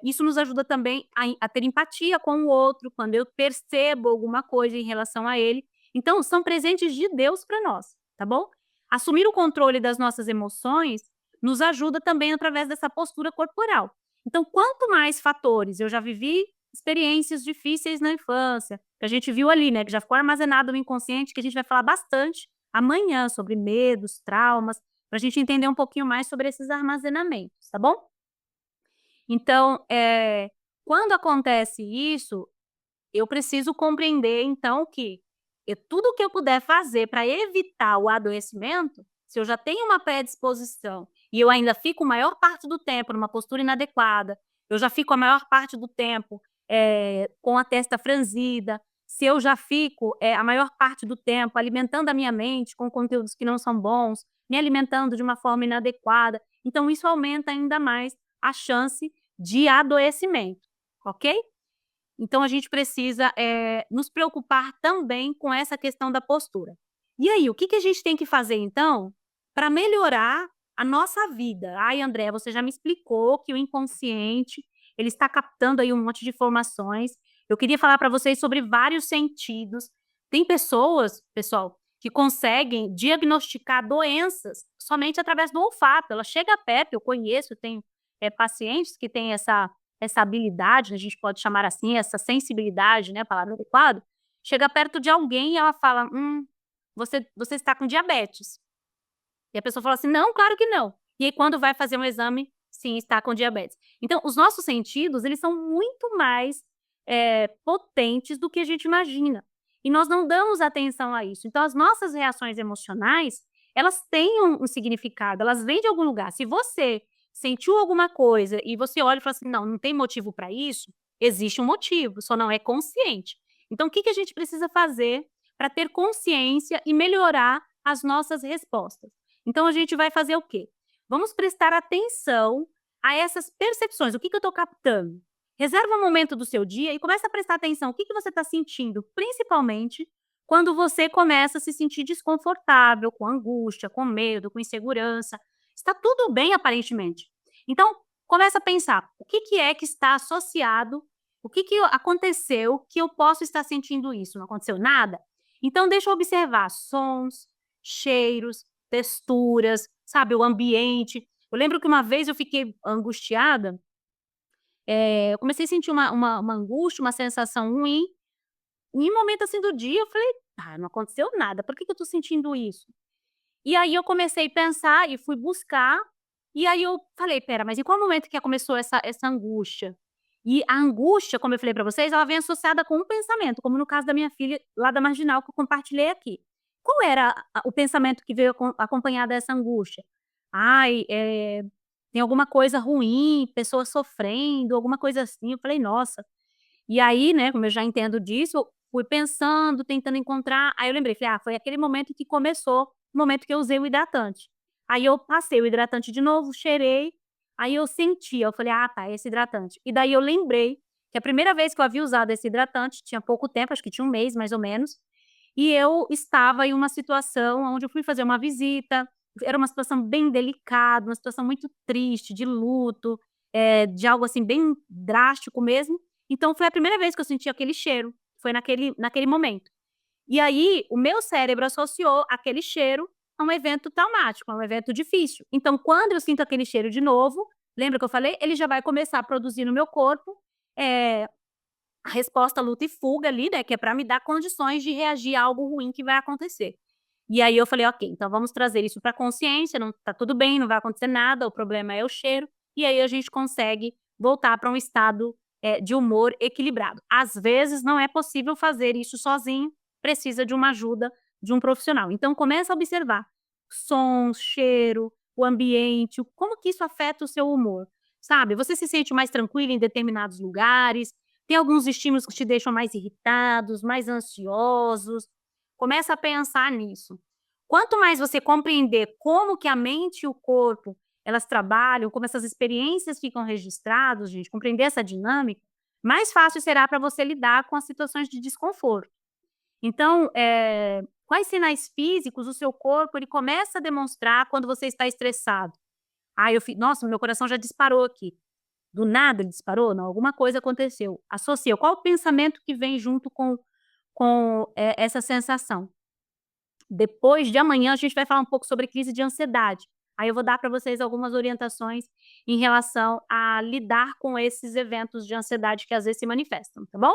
Isso nos ajuda também a ter empatia com o outro, quando eu percebo alguma coisa em relação a ele. Então, são presentes de Deus para nós, tá bom? Assumir o controle das nossas emoções nos ajuda também através dessa postura corporal. Então, quanto mais fatores, eu já vivi experiências difíceis na infância, que a gente viu ali, né, que já ficou armazenado no inconsciente, que a gente vai falar bastante amanhã sobre medos, traumas, para a gente entender um pouquinho mais sobre esses armazenamentos, tá bom? Então, quando acontece isso, eu preciso compreender, então, que tudo o que eu puder fazer para evitar o adoecimento, se eu já tenho uma predisposição e eu ainda fico a maior parte do tempo numa postura inadequada, eu já fico a maior parte do tempo com a testa franzida, se eu já fico, a maior parte do tempo alimentando a minha mente com conteúdos que não são bons, me alimentando de uma forma inadequada, então isso aumenta ainda mais a chance de adoecimento, ok? Então a gente precisa, nos preocupar também com essa questão da postura. E aí, o que que a gente tem que fazer então, para melhorar a nossa vida? Ai, André, você já me explicou que o inconsciente, ele está captando aí um monte de informações. Eu queria falar para vocês sobre vários sentidos. Tem pessoas, pessoal, que conseguem diagnosticar doenças somente através do olfato. Ela chega perto, eu conheço, eu tenho, pacientes que têm essa habilidade, a gente pode chamar assim, essa sensibilidade, né, a palavra adequada, chega perto de alguém e ela fala: você está com diabetes". E a pessoa fala assim: "Não, claro que não". E aí quando vai fazer um exame, sim, está com diabetes. Então os nossos sentidos, eles são muito mais, potentes do que a gente imagina. E nós não damos atenção a isso. Então as nossas reações emocionais, elas têm um significado, elas vêm de algum lugar. Se você sentiu alguma coisa e você olha e fala assim: "Não, não tem motivo para isso", existe um motivo, só não é consciente. Então o que que a gente precisa fazer para ter consciência e melhorar as nossas respostas? Então a gente vai fazer o quê? Vamos prestar atenção a essas percepções. O que que eu estou captando? Reserva um momento do seu dia e começa a prestar atenção. O que que você está sentindo, principalmente quando você começa a se sentir desconfortável, com angústia, com medo, com insegurança. Está tudo bem aparentemente. Então, começa a pensar, o que que é que está associado, o que que aconteceu que eu posso estar sentindo isso? Não aconteceu nada? Então deixa eu observar sons, cheiros, texturas, sabe, o ambiente. Eu lembro que uma vez eu fiquei angustiada, eu comecei a sentir uma angústia, uma sensação ruim, e em um momento, assim, do dia eu falei: "Ah, não aconteceu nada, por que que eu tô sentindo isso?". E aí eu comecei a pensar e fui buscar, e aí eu falei: "Espera, mas em qual momento que começou essa angústia?". E a angústia, como eu falei para vocês, ela vem associada com um pensamento, como no caso da minha filha lá da marginal que eu compartilhei aqui. Qual era o pensamento que veio acompanhado dessa angústia? "Ai, tem alguma coisa ruim, pessoas sofrendo", alguma coisa assim. Eu falei: "Nossa". E aí, né, como eu já entendo disso, eu fui pensando, tentando encontrar, aí eu lembrei, falei: "Ah, foi aquele momento que começou, o momento que eu usei o hidratante". Aí eu passei o hidratante de novo, cheirei, aí eu senti, eu falei: "Ah, tá, é esse hidratante". E daí eu lembrei que a primeira vez que eu havia usado esse hidratante, tinha pouco tempo, acho que tinha um mês mais ou menos, e eu estava em uma situação onde eu fui fazer uma visita, era uma situação bem delicada, uma situação muito triste, de luto, de algo, assim, bem drástico mesmo, então foi a primeira vez que eu senti aquele cheiro, foi naquele momento. E aí, o meu cérebro associou aquele cheiro a um evento traumático, a um evento difícil. Então, quando eu sinto aquele cheiro de novo, lembra que eu falei? Ele já vai começar a produzir no meu corpo, eh, a resposta luta e fuga ali, né, que é para me dar condições de reagir a algo ruim que vai acontecer. E aí eu falei: "Ok, então vamos trazer isso para consciência, não tá tudo bem, não vai acontecer nada, o problema é o cheiro", e aí a gente consegue voltar para um estado, de humor equilibrado. Às vezes não é possível fazer isso sozinho, precisa de uma ajuda de um profissional. Então começa a observar sons, cheiro, o ambiente, como que isso afeta o seu humor, sabe. Você se sente mais tranquilo em determinados lugares? Tem alguns estímulos que te deixam mais irritados, mais ansiosos? Começa a pensar nisso. Quanto mais você compreender como que a mente e o corpo, elas trabalham, como essas experiências ficam registrados, gente, compreender essa dinâmica, mais fácil será para você lidar com as situações de desconforto. Então, quais sinais físicos o seu corpo ele começa a demonstrar quando você está estressado? "Ah, nossa, meu coração já disparou aqui". Do nada ele disparou? Não, alguma coisa aconteceu. Associa, qual o pensamento que vem junto com essa sensação? Depois de amanhã a gente vai falar um pouco sobre crise de ansiedade. Aí eu vou dar para vocês algumas orientações em relação a lidar com esses eventos de ansiedade que às vezes se manifestam, tá bom?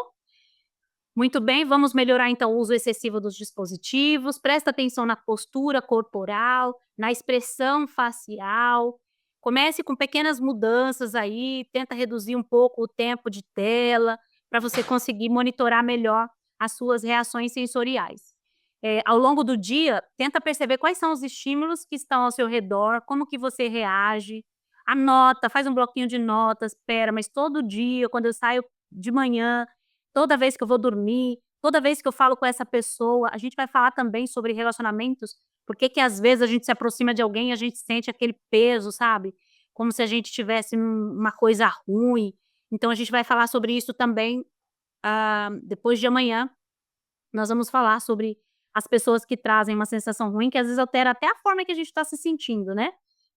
Muito bem, vamos melhorar então o uso excessivo dos dispositivos, presta atenção na postura corporal, na expressão facial, comece com pequenas mudanças aí, tenta reduzir um pouco o tempo de tela, para você conseguir monitorar melhor as suas reações sensoriais. Ao longo do dia, tenta perceber quais são os estímulos que estão ao seu redor, como que você reage, anota, faz um bloquinho de notas, espera, mas todo dia, quando eu saio de manhã, toda vez que eu vou dormir, Toda vez que eu falo com essa pessoa, a gente vai falar também sobre relacionamentos, por que que às vezes a gente se aproxima de alguém e a gente sente aquele peso, sabe, como se a gente tivesse uma coisa ruim. Então a gente vai falar sobre isso também, depois de amanhã, nós vamos falar sobre as pessoas que trazem uma sensação ruim, que às vezes altera até a forma que a gente está se sentindo, né.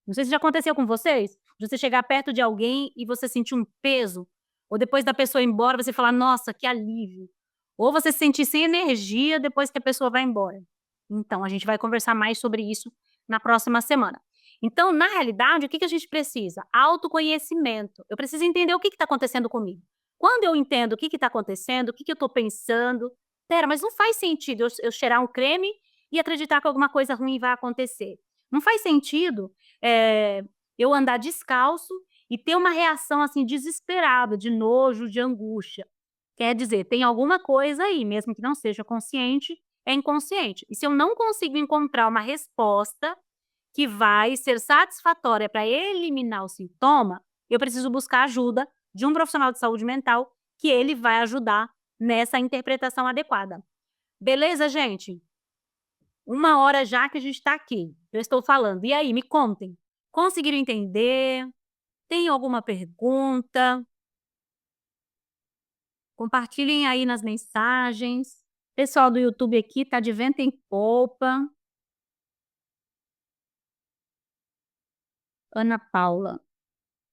Não sei se já aconteceu com vocês, de você chegar perto de alguém e você sentir um peso, ou depois da pessoa ir embora você falar: "Nossa, que alívio", ou você se sentir sem energia depois que a pessoa vai embora. Então a gente vai conversar mais sobre isso na próxima semana. Então, na realidade, o que que a gente precisa? Autoconhecimento. Eu preciso entender o que está acontecendo comigo. Quando eu entendo o que está acontecendo, o que que eu estou pensando, espera, mas não faz sentido eu cheirar um creme e acreditar que alguma coisa ruim vai acontecer. Não faz sentido, eu andar descalço e ter uma reação, assim, desesperada, de nojo, de angústia. Quer dizer, tem alguma coisa aí, mesmo que não seja consciente, é inconsciente. E se eu não consigo encontrar uma resposta que vai ser satisfatória para eliminar o sintoma, eu preciso buscar ajuda de um profissional de saúde mental, que ele vai ajudar nessa interpretação adequada. Beleza, gente? 1 hora já que a gente está aqui, eu estou falando. E aí, me contem, conseguiram entender? Tem alguma pergunta? Compartilhem aí nas mensagens. Pessoal do YouTube aqui tá de vento em polpa. Ana Paula: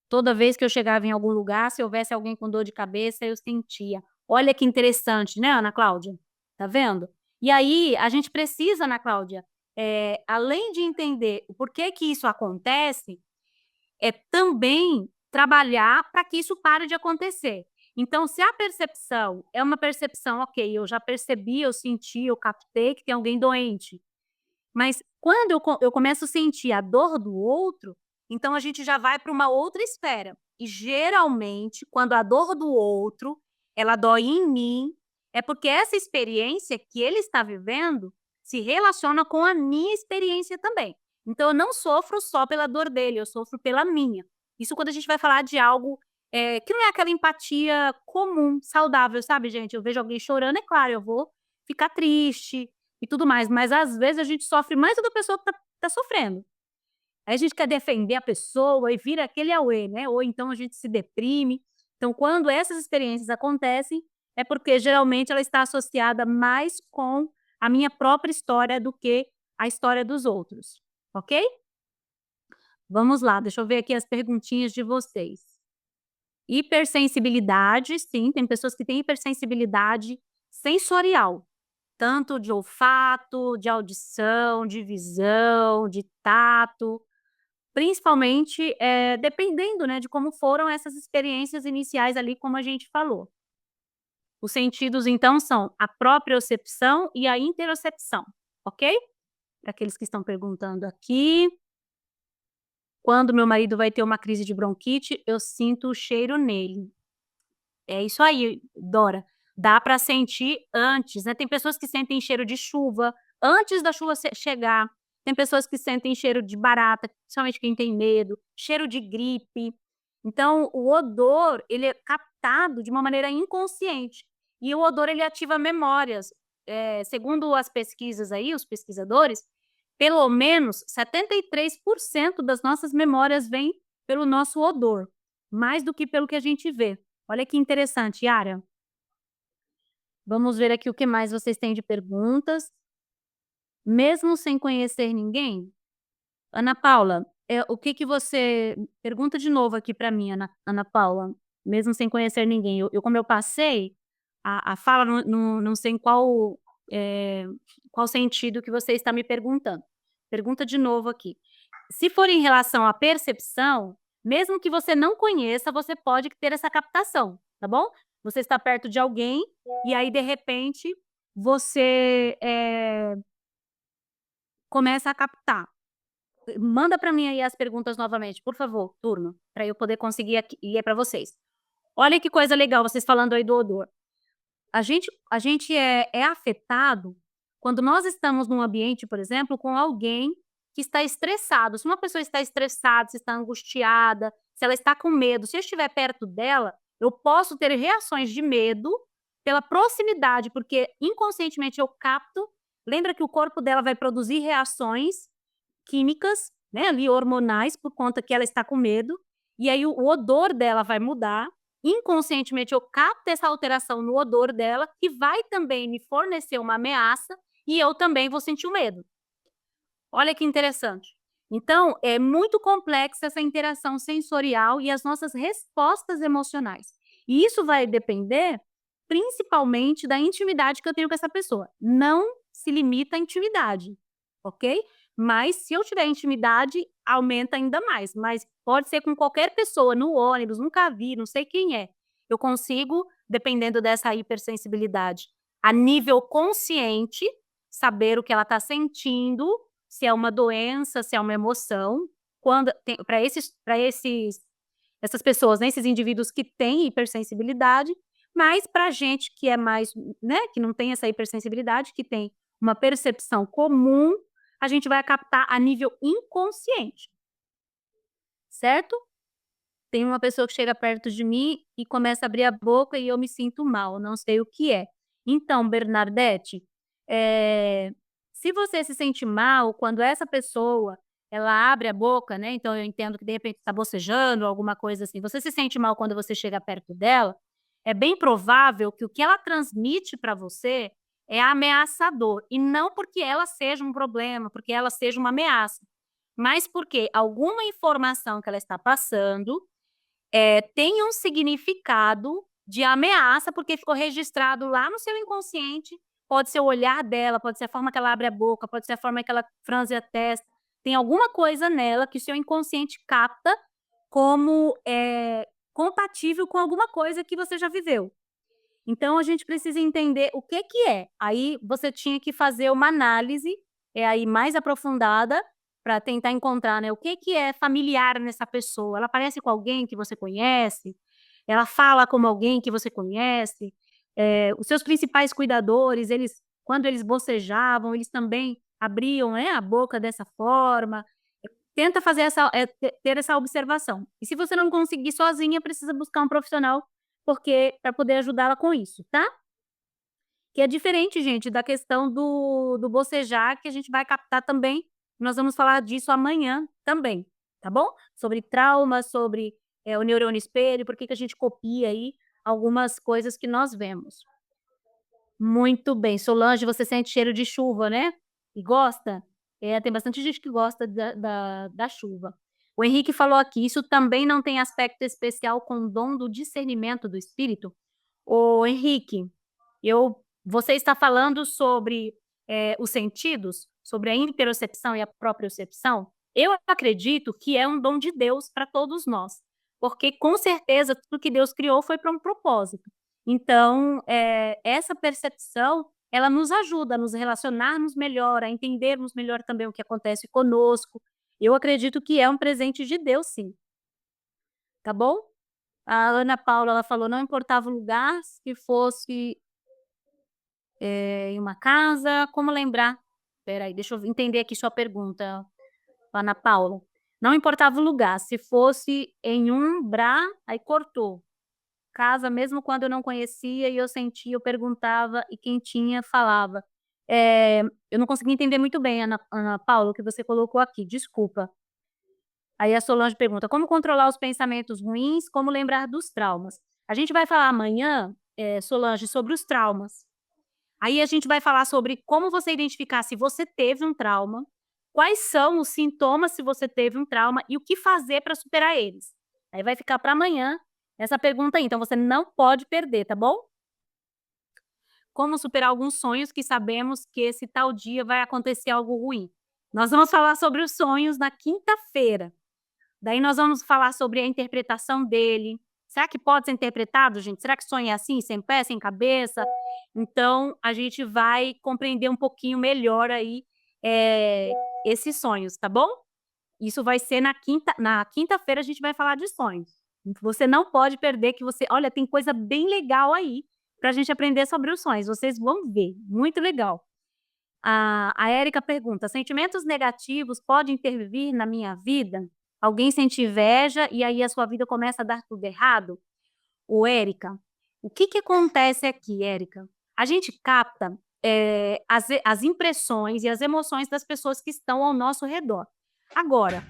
"Toda vez que eu chegava em algum lugar, se houvesse alguém com dor de cabeça, eu sentia". Olha que interessante, né, Ana Cláudia? Tá vendo? E aí, a gente precisa, Ana Cláudia, além de entender o porquê que isso acontece, é também trabalhar para que isso pare de acontecer. Então, se a percepção é uma percepção, ok, eu já percebi, eu senti, eu captei que tem alguém doente, mas quando eu começo a sentir a dor do outro, então a gente já vai para uma outra esfera. E geralmente, quando a dor do outro, ela dói em mim, é porque essa experiência que ele está vivendo se relaciona com a minha experiência também. Então eu não sofro só pela dor dele, eu sofro pela minha. Isso quando a gente vai falar de algo, que não é aquela empatia comum, saudável, sabe, gente? Eu vejo alguém chorando, é claro, eu vou ficar triste, e tudo mais, mas às vezes a gente sofre mais do que a pessoa que tá sofrendo. Aí a gente quer defender a pessoa e vira aquele auê, né, ou então a gente se deprime. Então quando essas experiências acontecem, é porque geralmente ela está associada mais com a minha própria história do que a história dos outros, ok? Vamos lá, deixa eu ver aqui as perguntinhas de vocês. Hipersensibilidade, sim, tem pessoas que têm hipersensibilidade sensorial. Tanto de olfato, de audição, de visão, de tato, principalmente, dependendo, né, de como foram essas experiências iniciais ali, como a gente falou. Os sentidos então são a propriocepção e a interocepção, ok? Para aqueles que estão perguntando aqui. Quando meu marido vai ter uma crise de bronquite, eu sinto o cheiro nele. É isso aí, Dora. Dá para sentir antes, né, tem pessoas que sentem cheiro de chuva, antes da chuva chegar, tem pessoas que sentem cheiro de barata, principalmente quem tem medo, cheiro de gripe. Então o odor, ele é captado de uma maneira inconsciente, e o odor ele ativa memórias. Segundo as pesquisas aí, os pesquisadores, pelo menos 73% das nossas memórias vêm pelo nosso odor, mais do que pelo que a gente vê. Olha que interessante, Yara. Vamos ver aqui o que mais vocês têm de perguntas. Mesmo sem conhecer ninguém? Ana Paula, o que que você pergunta de novo aqui para mim, Ana Paula. Mesmo sem conhecer ninguém, como eu passei a fala, não sei em qual sentido que você está me perguntando. Pergunta de novo aqui. Se for em relação à percepção, mesmo que você não conheça, você pode ter essa captação, tá bom? Você está perto de alguém e aí, de repente, você, começa a captar. Manda para mim aí as perguntas novamente, por favor, turma, para eu poder conseguir aqui ir para vocês. Olha que coisa legal vocês falando aí do odor. A gente é afetado quando nós estamos num ambiente, por exemplo, com alguém que está estressado. Se uma pessoa está estressada, se está angustiada, se ela está com medo, se eu estiver perto dela, eu posso ter reações de medo pela proximidade, porque inconscientemente eu capto. Lembra que o corpo dela vai produzir reações químicas, né, ali hormonais, por conta que ela está com medo, e aí o odor dela vai mudar. Inconscientemente eu capto essa alteração no odor dela, que vai também me fornecer uma ameaça, e eu também vou sentir o medo. Olha que interessante. Então, é muito complexa essa interação sensorial e as nossas respostas emocionais. E isso vai depender principalmente da intimidade que eu tenho com essa pessoa. Não se limita à intimidade, ok? Mas se eu tiver intimidade, aumenta ainda mais. Mas pode ser com qualquer pessoa, no ônibus, nunca vi, não sei quem é. Eu consigo, dependendo dessa hipersensibilidade, a nível consciente, saber o que ela está sentindo, se é uma doença, se é uma emoção. Quando para essas pessoas, né, esses indivíduos que têm hipersensibilidade, mas para a gente que é mais, né, que não tem essa hipersensibilidade, que tem uma percepção comum, a gente vai captar a nível inconsciente, certo? Tem uma pessoa que chega perto de mim e começa a abrir a boca e eu me sinto mal, não sei o que é. Então, Bernadette, se você se sente mal quando essa pessoa, ela abre a boca, né, então eu entendo que de repente está bocejando, alguma coisa assim, você se sente mal quando você chega perto dela, é bem provável que o que ela transmite para você é ameaçador, e não porque ela seja um problema, porque ela seja uma ameaça, mas porque alguma informação que ela está passando tem um significado de ameaça, porque ficou registrado lá no seu inconsciente. Pode ser o olhar dela, pode ser a forma que ela abre a boca, pode ser a forma que ela franze a testa. Tem alguma coisa nela que o seu inconsciente capta como compatível com alguma coisa que você já viveu. Então a gente precisa entender o que que é. Aí você tinha que fazer uma análise, aí mais aprofundada, para tentar encontrar, né, o que que é familiar nessa pessoa. Ela parece com alguém que você conhece? Ela fala como alguém que você conhece? Os seus principais cuidadores, eles quando eles bocejavam, eles também abriam, né, a boca dessa forma? Tenta fazer ter essa observação. E se você não conseguir sozinha, precisa buscar um profissional, porque para poder ajudá-la com isso, tá? Que é diferente, gente, da questão do bocejar, que a gente vai captar também. Nós vamos falar disso amanhã também, tá bom? Sobre trauma, sobre o neurônio espelho, por que que a gente copia aí algumas coisas que nós vemos. Muito bem. Solange, você sente cheiro de chuva, né? E gosta? Tem bastante gente que gosta da chuva. O Henrique falou aqui: "Isso também não tem aspecto especial com o dom do discernimento do espírito?" Ô Henrique, você está falando sobre, os sentidos? Sobre a interocepção e a propriocepção? Eu acredito que é um dom de Deus para todos nós, porque com certeza tudo que Deus criou foi para um propósito. Então, essa percepção, ela nos ajuda a nos relacionarmos melhor, a entendermos melhor também o que acontece conosco. Eu acredito que é um presente de Deus sim, tá bom? A Ana Paula, ela falou: "Não importava o lugar, se fosse, em uma casa, como lembrar?" Espera aí, deixa eu entender aqui sua pergunta, Ana Paula. "Não importava o lugar, se fosse em um bra", aí cortou. "Casa, mesmo quando eu não conhecia e eu sentia, eu perguntava e quem tinha falava." Eu não consegui entender muito bem, Ana Paula, o que você colocou aqui, desculpa. Aí a Solange pergunta: "Como controlar os pensamentos ruins? Como lembrar dos traumas?" A gente vai falar amanhã, Solange, sobre os traumas. Aí a gente vai falar sobre como você identificar se você teve um trauma, quais são os sintomas se você teve um trauma e o que fazer para superar eles. Aí vai ficar para amanhã essa pergunta aí, então você não pode perder, tá bom? Como superar alguns sonhos que sabemos que esse tal dia vai acontecer algo ruim. Nós vamos falar sobre os sonhos na quinta-feira. Daí nós vamos falar sobre a interpretação dele. Será que pode ser interpretado, gente? Será que sonho é assim, sem pé, sem cabeça? Então, a gente vai compreender um pouquinho melhor aí, esses sonhos, tá bom? Isso vai ser na quinta-feira a gente vai falar de sonhos. Você não pode perder que você olha, tem coisa bem legal aí pra gente aprender sobre os sonhos, vocês vão ver, muito legal. A Érica pergunta: "Sentimentos negativos podem intervir na minha vida? Alguém sente inveja e aí a sua vida começa a dar tudo errado?" Ô Érica, O que que acontece aqui, Érica? A gente capta, as impressões e as emoções das pessoas que estão ao nosso redor. Agora,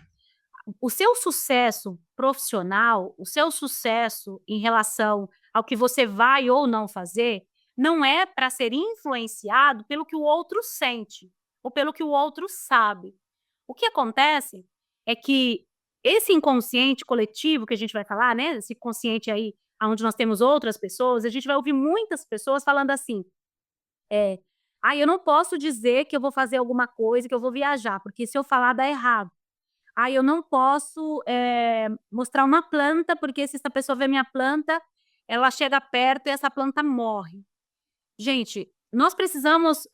o seu sucesso profissional, o seu sucesso em relação ao que você vai ou não fazer, não é para ser influenciado pelo que o outro sente ou pelo que o outro sabe. O que acontece é que esse inconsciente coletivo que a gente vai falar, né, esse consciente aí aonde nós temos outras pessoas, a gente vai ouvir muitas pessoas falando assim, "Ai, eu não posso dizer que eu vou fazer alguma coisa, que eu vou viajar, porque se eu falar dá errado. Ah, eu não posso, mostrar uma planta, porque se essa pessoa ver minha planta, ela chega perto e essa planta morre". Gente, nós precisamos,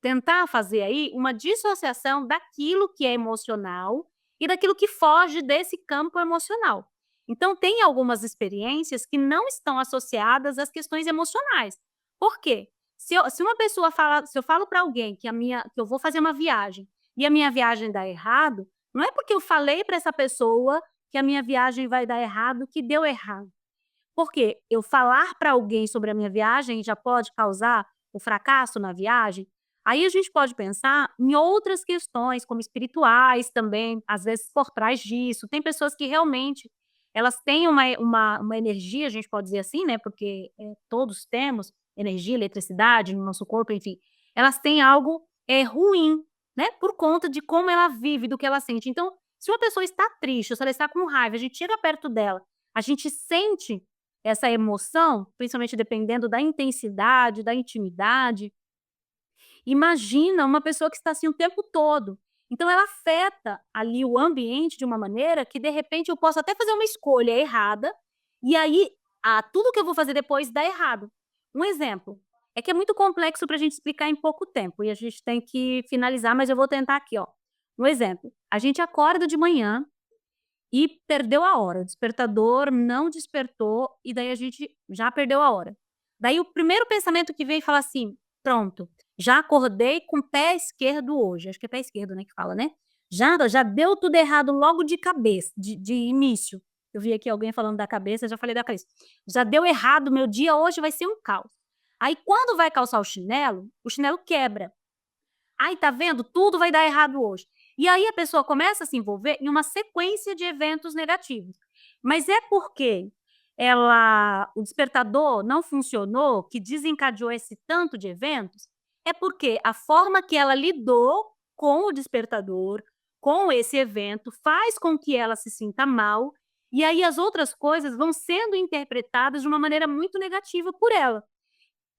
tentar fazer aí uma dissociação daquilo que é emocional e daquilo que foge desse campo emocional. Então tem algumas experiências que não estão associadas às questões emocionais. Por quê? Se uma pessoa fala se eu falo para alguém que eu vou fazer uma viagem e a minha viagem dá errado, não é porque eu falei para essa pessoa que a minha viagem vai dar errado, que deu errado. Porque eu falar para alguém sobre a minha viagem já pode causar o fracasso na viagem. Aí a gente pode pensar em outras questões, como espirituais também, às vezes por trás disso. Tem pessoas que realmente elas têm uma energia, a gente pode dizer assim, né? Porque todos temos energia, eletricidade no nosso corpo, enfim. Elas têm algo ruim, né? Por conta de como ela vive, do que ela sente. Então, se uma pessoa está triste, ou se ela está com raiva, a gente chega perto dela, a gente sente essa emoção, principalmente dependendo da intensidade, da intimidade. Imagina uma pessoa que está assim o tempo todo. Então ela afeta ali o ambiente de uma maneira que de repente eu posso até fazer uma escolha errada, e aí, tudo que eu vou fazer depois dá errado. Um exemplo, é que é muito complexo para a gente explicar em pouco tempo e a gente tem que finalizar, mas eu vou tentar aqui, ó. Um exemplo, a gente acorda de manhã e perdeu a hora, o despertador não despertou e daí a gente já perdeu a hora. Daí o primeiro pensamento que vem e fala assim: "Pronto, já acordei com o pé esquerdo hoje", acho que é pé esquerdo, né, que fala, né. Já deu tudo errado logo de cabeça, de início. Eu vi aqui alguém falando da cabeça, já falei da cabeça. Já deu errado, meu dia hoje vai ser um caos. Aí quando vai calçar o chinelo quebra. "Ai, tá vendo? Tudo vai dar errado hoje". E aí a pessoa começa a se envolver em uma sequência de eventos negativos. Mas é porque o despertador não funcionou, que desencadeou esse tanto de eventos, é porque a forma que ela lidou com o despertador, com esse evento, faz com que ela se sinta mal, e aí as outras coisas vão sendo interpretadas de uma maneira muito negativa por ela.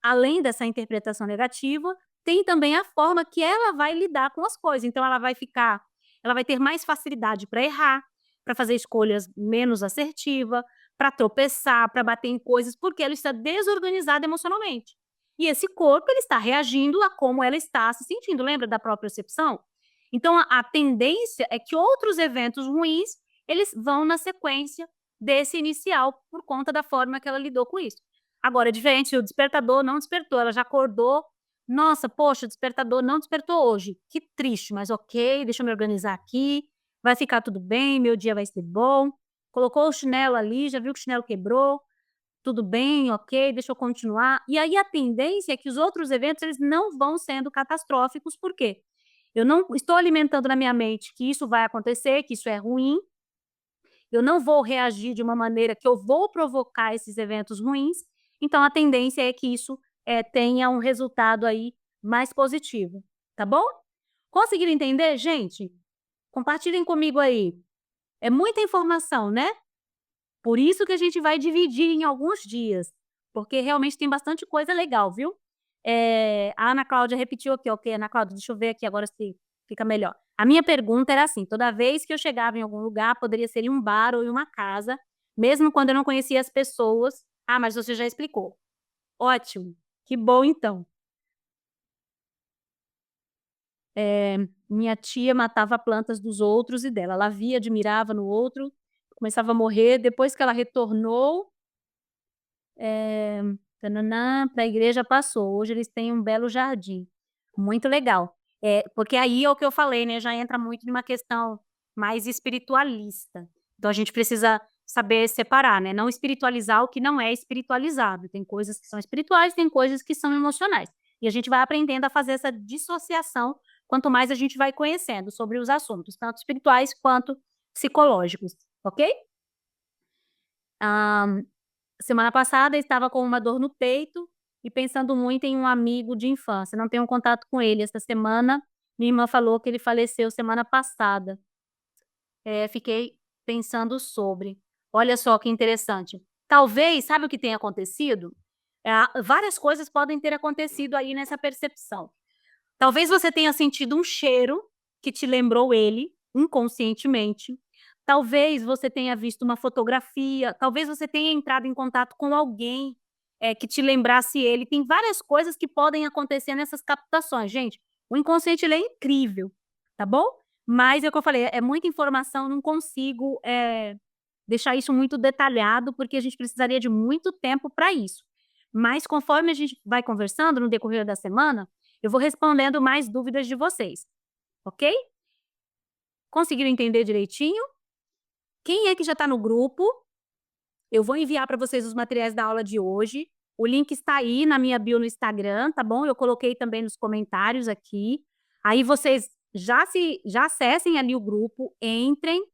Além dessa interpretação negativa, tem também a forma que ela vai lidar com as coisas. Então ela vai ter mais facilidade para errar, para fazer escolhas menos assertiva, para tropeçar, para bater em coisas, porque ela está desorganizada emocionalmente. E esse corpo, ele está reagindo a como ela está se sentindo, lembra da propriocepção? Então a tendência é que outros eventos ruins, eles vão na sequência desse inicial, por conta da forma que ela lidou com isso. Agora, é diferente, o despertador não despertou, ela já acordou. Nossa, poxa, o despertador não despertou hoje. Que triste, mas ok, deixa eu me organizar aqui. Vai ficar tudo bem, meu dia vai ser bom. Colocou o chinelo ali, já viu que o chinelo quebrou. Tudo bem, ok, deixa eu continuar. E aí a tendência é que os outros eventos eles não vão sendo catastróficos, por quê? Eu não estou alimentando na minha mente que isso vai acontecer, que isso é ruim, eu não vou reagir de uma maneira que eu vou provocar esses eventos ruins, então a tendência é que isso, tenha um resultado aí mais positivo, tá bom? Conseguiram entender, gente? Compartilhem comigo aí. É muita informação, né? Por isso que a gente vai dividir em alguns dias, porque realmente tem bastante coisa legal, viu? A Ana Cláudia repetiu aqui, ok, Ana Cláudia, deixa eu ver aqui agora se fica melhor. A minha pergunta era assim: toda vez que eu chegava em algum lugar, poderia ser em um bar ou em uma casa, mesmo quando eu não conhecia as pessoas. Ah, mas você já explicou. Ótimo, que bom então. Minha tia matava plantas dos outros e dela. Ela via, admirava no outro, começava a morrer. Depois que ela retornou, Eh, para a igreja passou, hoje eles têm um belo jardim, muito legal. Porque aí é o que eu falei, né, já entra muito numa questão mais espiritualista. Então a gente precisa saber separar, né, não espiritualizar o que não é espiritualizado. Tem coisas que são espirituais, tem coisas que são emocionais. E a gente vai aprendendo a fazer essa dissociação, quanto mais a gente vai conhecendo sobre os assuntos, tanto espirituais quanto psicológicos, ok? Hã, semana passada eu estava com uma dor no peito e pensando muito em um amigo de infância, não tenho contato com ele essa semana, minha irmã falou que ele faleceu semana passada. Fiquei pensando sobre. Olha só que interessante. Talvez, sabe o que tenha acontecido? Várias coisas podem ter acontecido aí nessa percepção. Talvez você tenha sentido um cheiro que te lembrou ele, inconscientemente. Talvez você tenha visto uma fotografia, talvez você tenha entrado em contato com alguém, que te lembrasse ele. Tem várias coisas que podem acontecer nessas captações. Gente, o inconsciente ele é incrível, tá bom? Mas é o que eu falei, é muita informação, não consigo, deixar isso muito detalhado, porque a gente precisaria de muito tempo para isso. Mas conforme a gente vai conversando no decorrer da semana, eu vou respondendo mais dúvidas de vocês, ok? Conseguiram entender direitinho? Quem é que já está no grupo? Eu vou enviar para vocês os materiais da aula de hoje. O link está aí na minha bio no Instagram, tá bom? Eu coloquei também nos comentários aqui. Aí vocês já acessem ali o grupo, entrem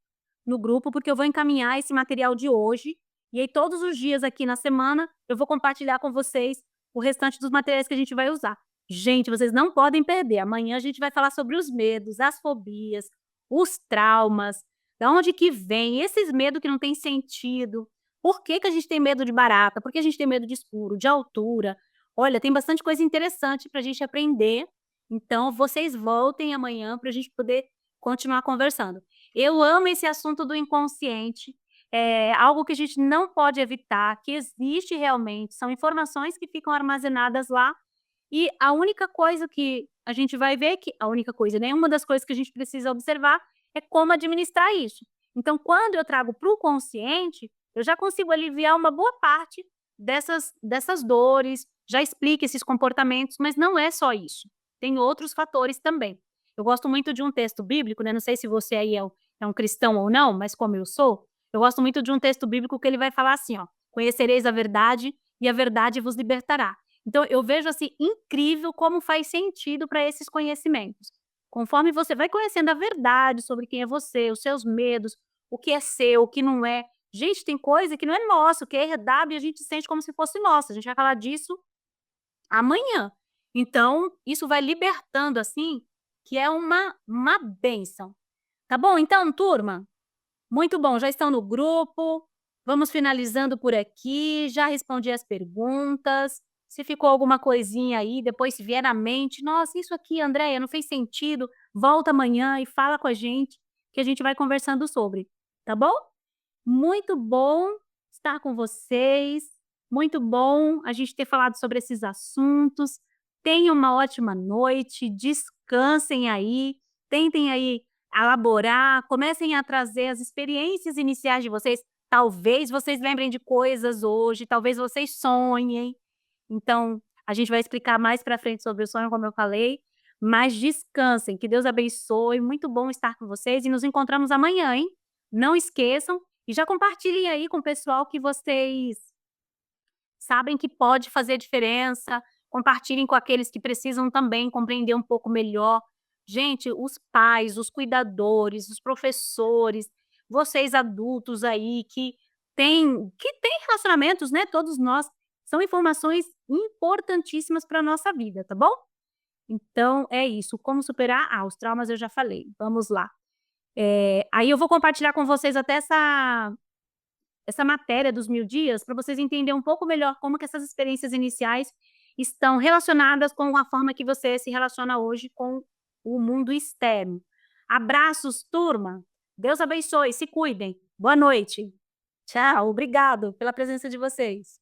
no grupo, porque eu vou encaminhar esse material de hoje. E aí, todos os dias aqui na semana, eu vou compartilhar com vocês o restante dos materiais que a gente vai usar. Gente, vocês não podem perder. Amanhã a gente vai falar sobre os medos, as fobias, os traumas, da onde que vem, esses medos que não têm sentido. Por que que a gente tem medo de barata? Por que a gente tem medo de escuro, de altura? Olha, tem bastante coisa interessante para a gente aprender. Então, vocês voltem amanhã para a gente poder continuar conversando. Eu amo esse assunto do inconsciente, é algo que a gente não pode evitar, que existe realmente, são informações que ficam armazenadas lá, e a única coisa que a gente vai ver que a única coisa, nenhuma das coisas que a gente precisa observar é como administrar isso. Então, quando eu trago para o consciente, eu já consigo aliviar uma boa parte dessas dores, já explico esses comportamentos, mas não é só isso, tem outros fatores também. Eu gosto muito de um texto bíblico, né, não sei se você aí é um cristão ou não, mas como eu gosto muito de um texto bíblico que ele vai falar assim, ó: "Conhecereis a verdade e a verdade vos libertará". Então eu vejo, assim, incrível como faz sentido para esses conhecimentos. Conforme você vai conhecendo a verdade sobre quem é você, os seus medos, o que é seu, o que não é. Gente, tem coisa que não é nosso, que é herdado e a gente sente como se fosse nosso. A gente vai falar disso amanhã. Então, isso vai libertando, assim, que é uma bênção. Tá bom então, turma? Muito bom, já estão no grupo, vamos finalizando por aqui, já respondi as perguntas, se ficou alguma coisinha aí, depois se vier na mente: "Nossa, isso aqui, Andréia, não fez sentido", volta amanhã e fala com a gente, que a gente vai conversando sobre, tá bom? Muito bom estar com vocês, muito bom a gente ter falado sobre esses assuntos. Tenham uma ótima noite, descansem aí, tentem aí elaborar, comecem a trazer as experiências iniciais de vocês. Talvez vocês lembrem de coisas hoje, talvez vocês sonhem. Então, a gente vai explicar mais para frente sobre o sonho, como eu falei, mas descansem, que Deus abençoe, muito bom estar com vocês e nos encontramos amanhã, hein? Não esqueçam e já compartilhem aí com o pessoal que vocês sabem que pode fazer diferença, compartilhem com aqueles que precisam também compreender um pouco melhor. Gente, os pais, os cuidadores, os professores, vocês adultos aí que têm relacionamentos, né, todos nós, são informações importantíssimas para a nossa vida, tá bom? Então é isso, como superar os traumas eu já falei, vamos lá. Aí eu vou compartilhar com vocês até essa matéria dos 1000 dias, para vocês entenderem um pouco melhor como que essas experiências iniciais estão relacionadas com a forma que você se relaciona hoje com o mundo externo. Abraços, turma. Deus abençoe, se cuidem. Boa noite. Tchau, obrigado pela presença de vocês.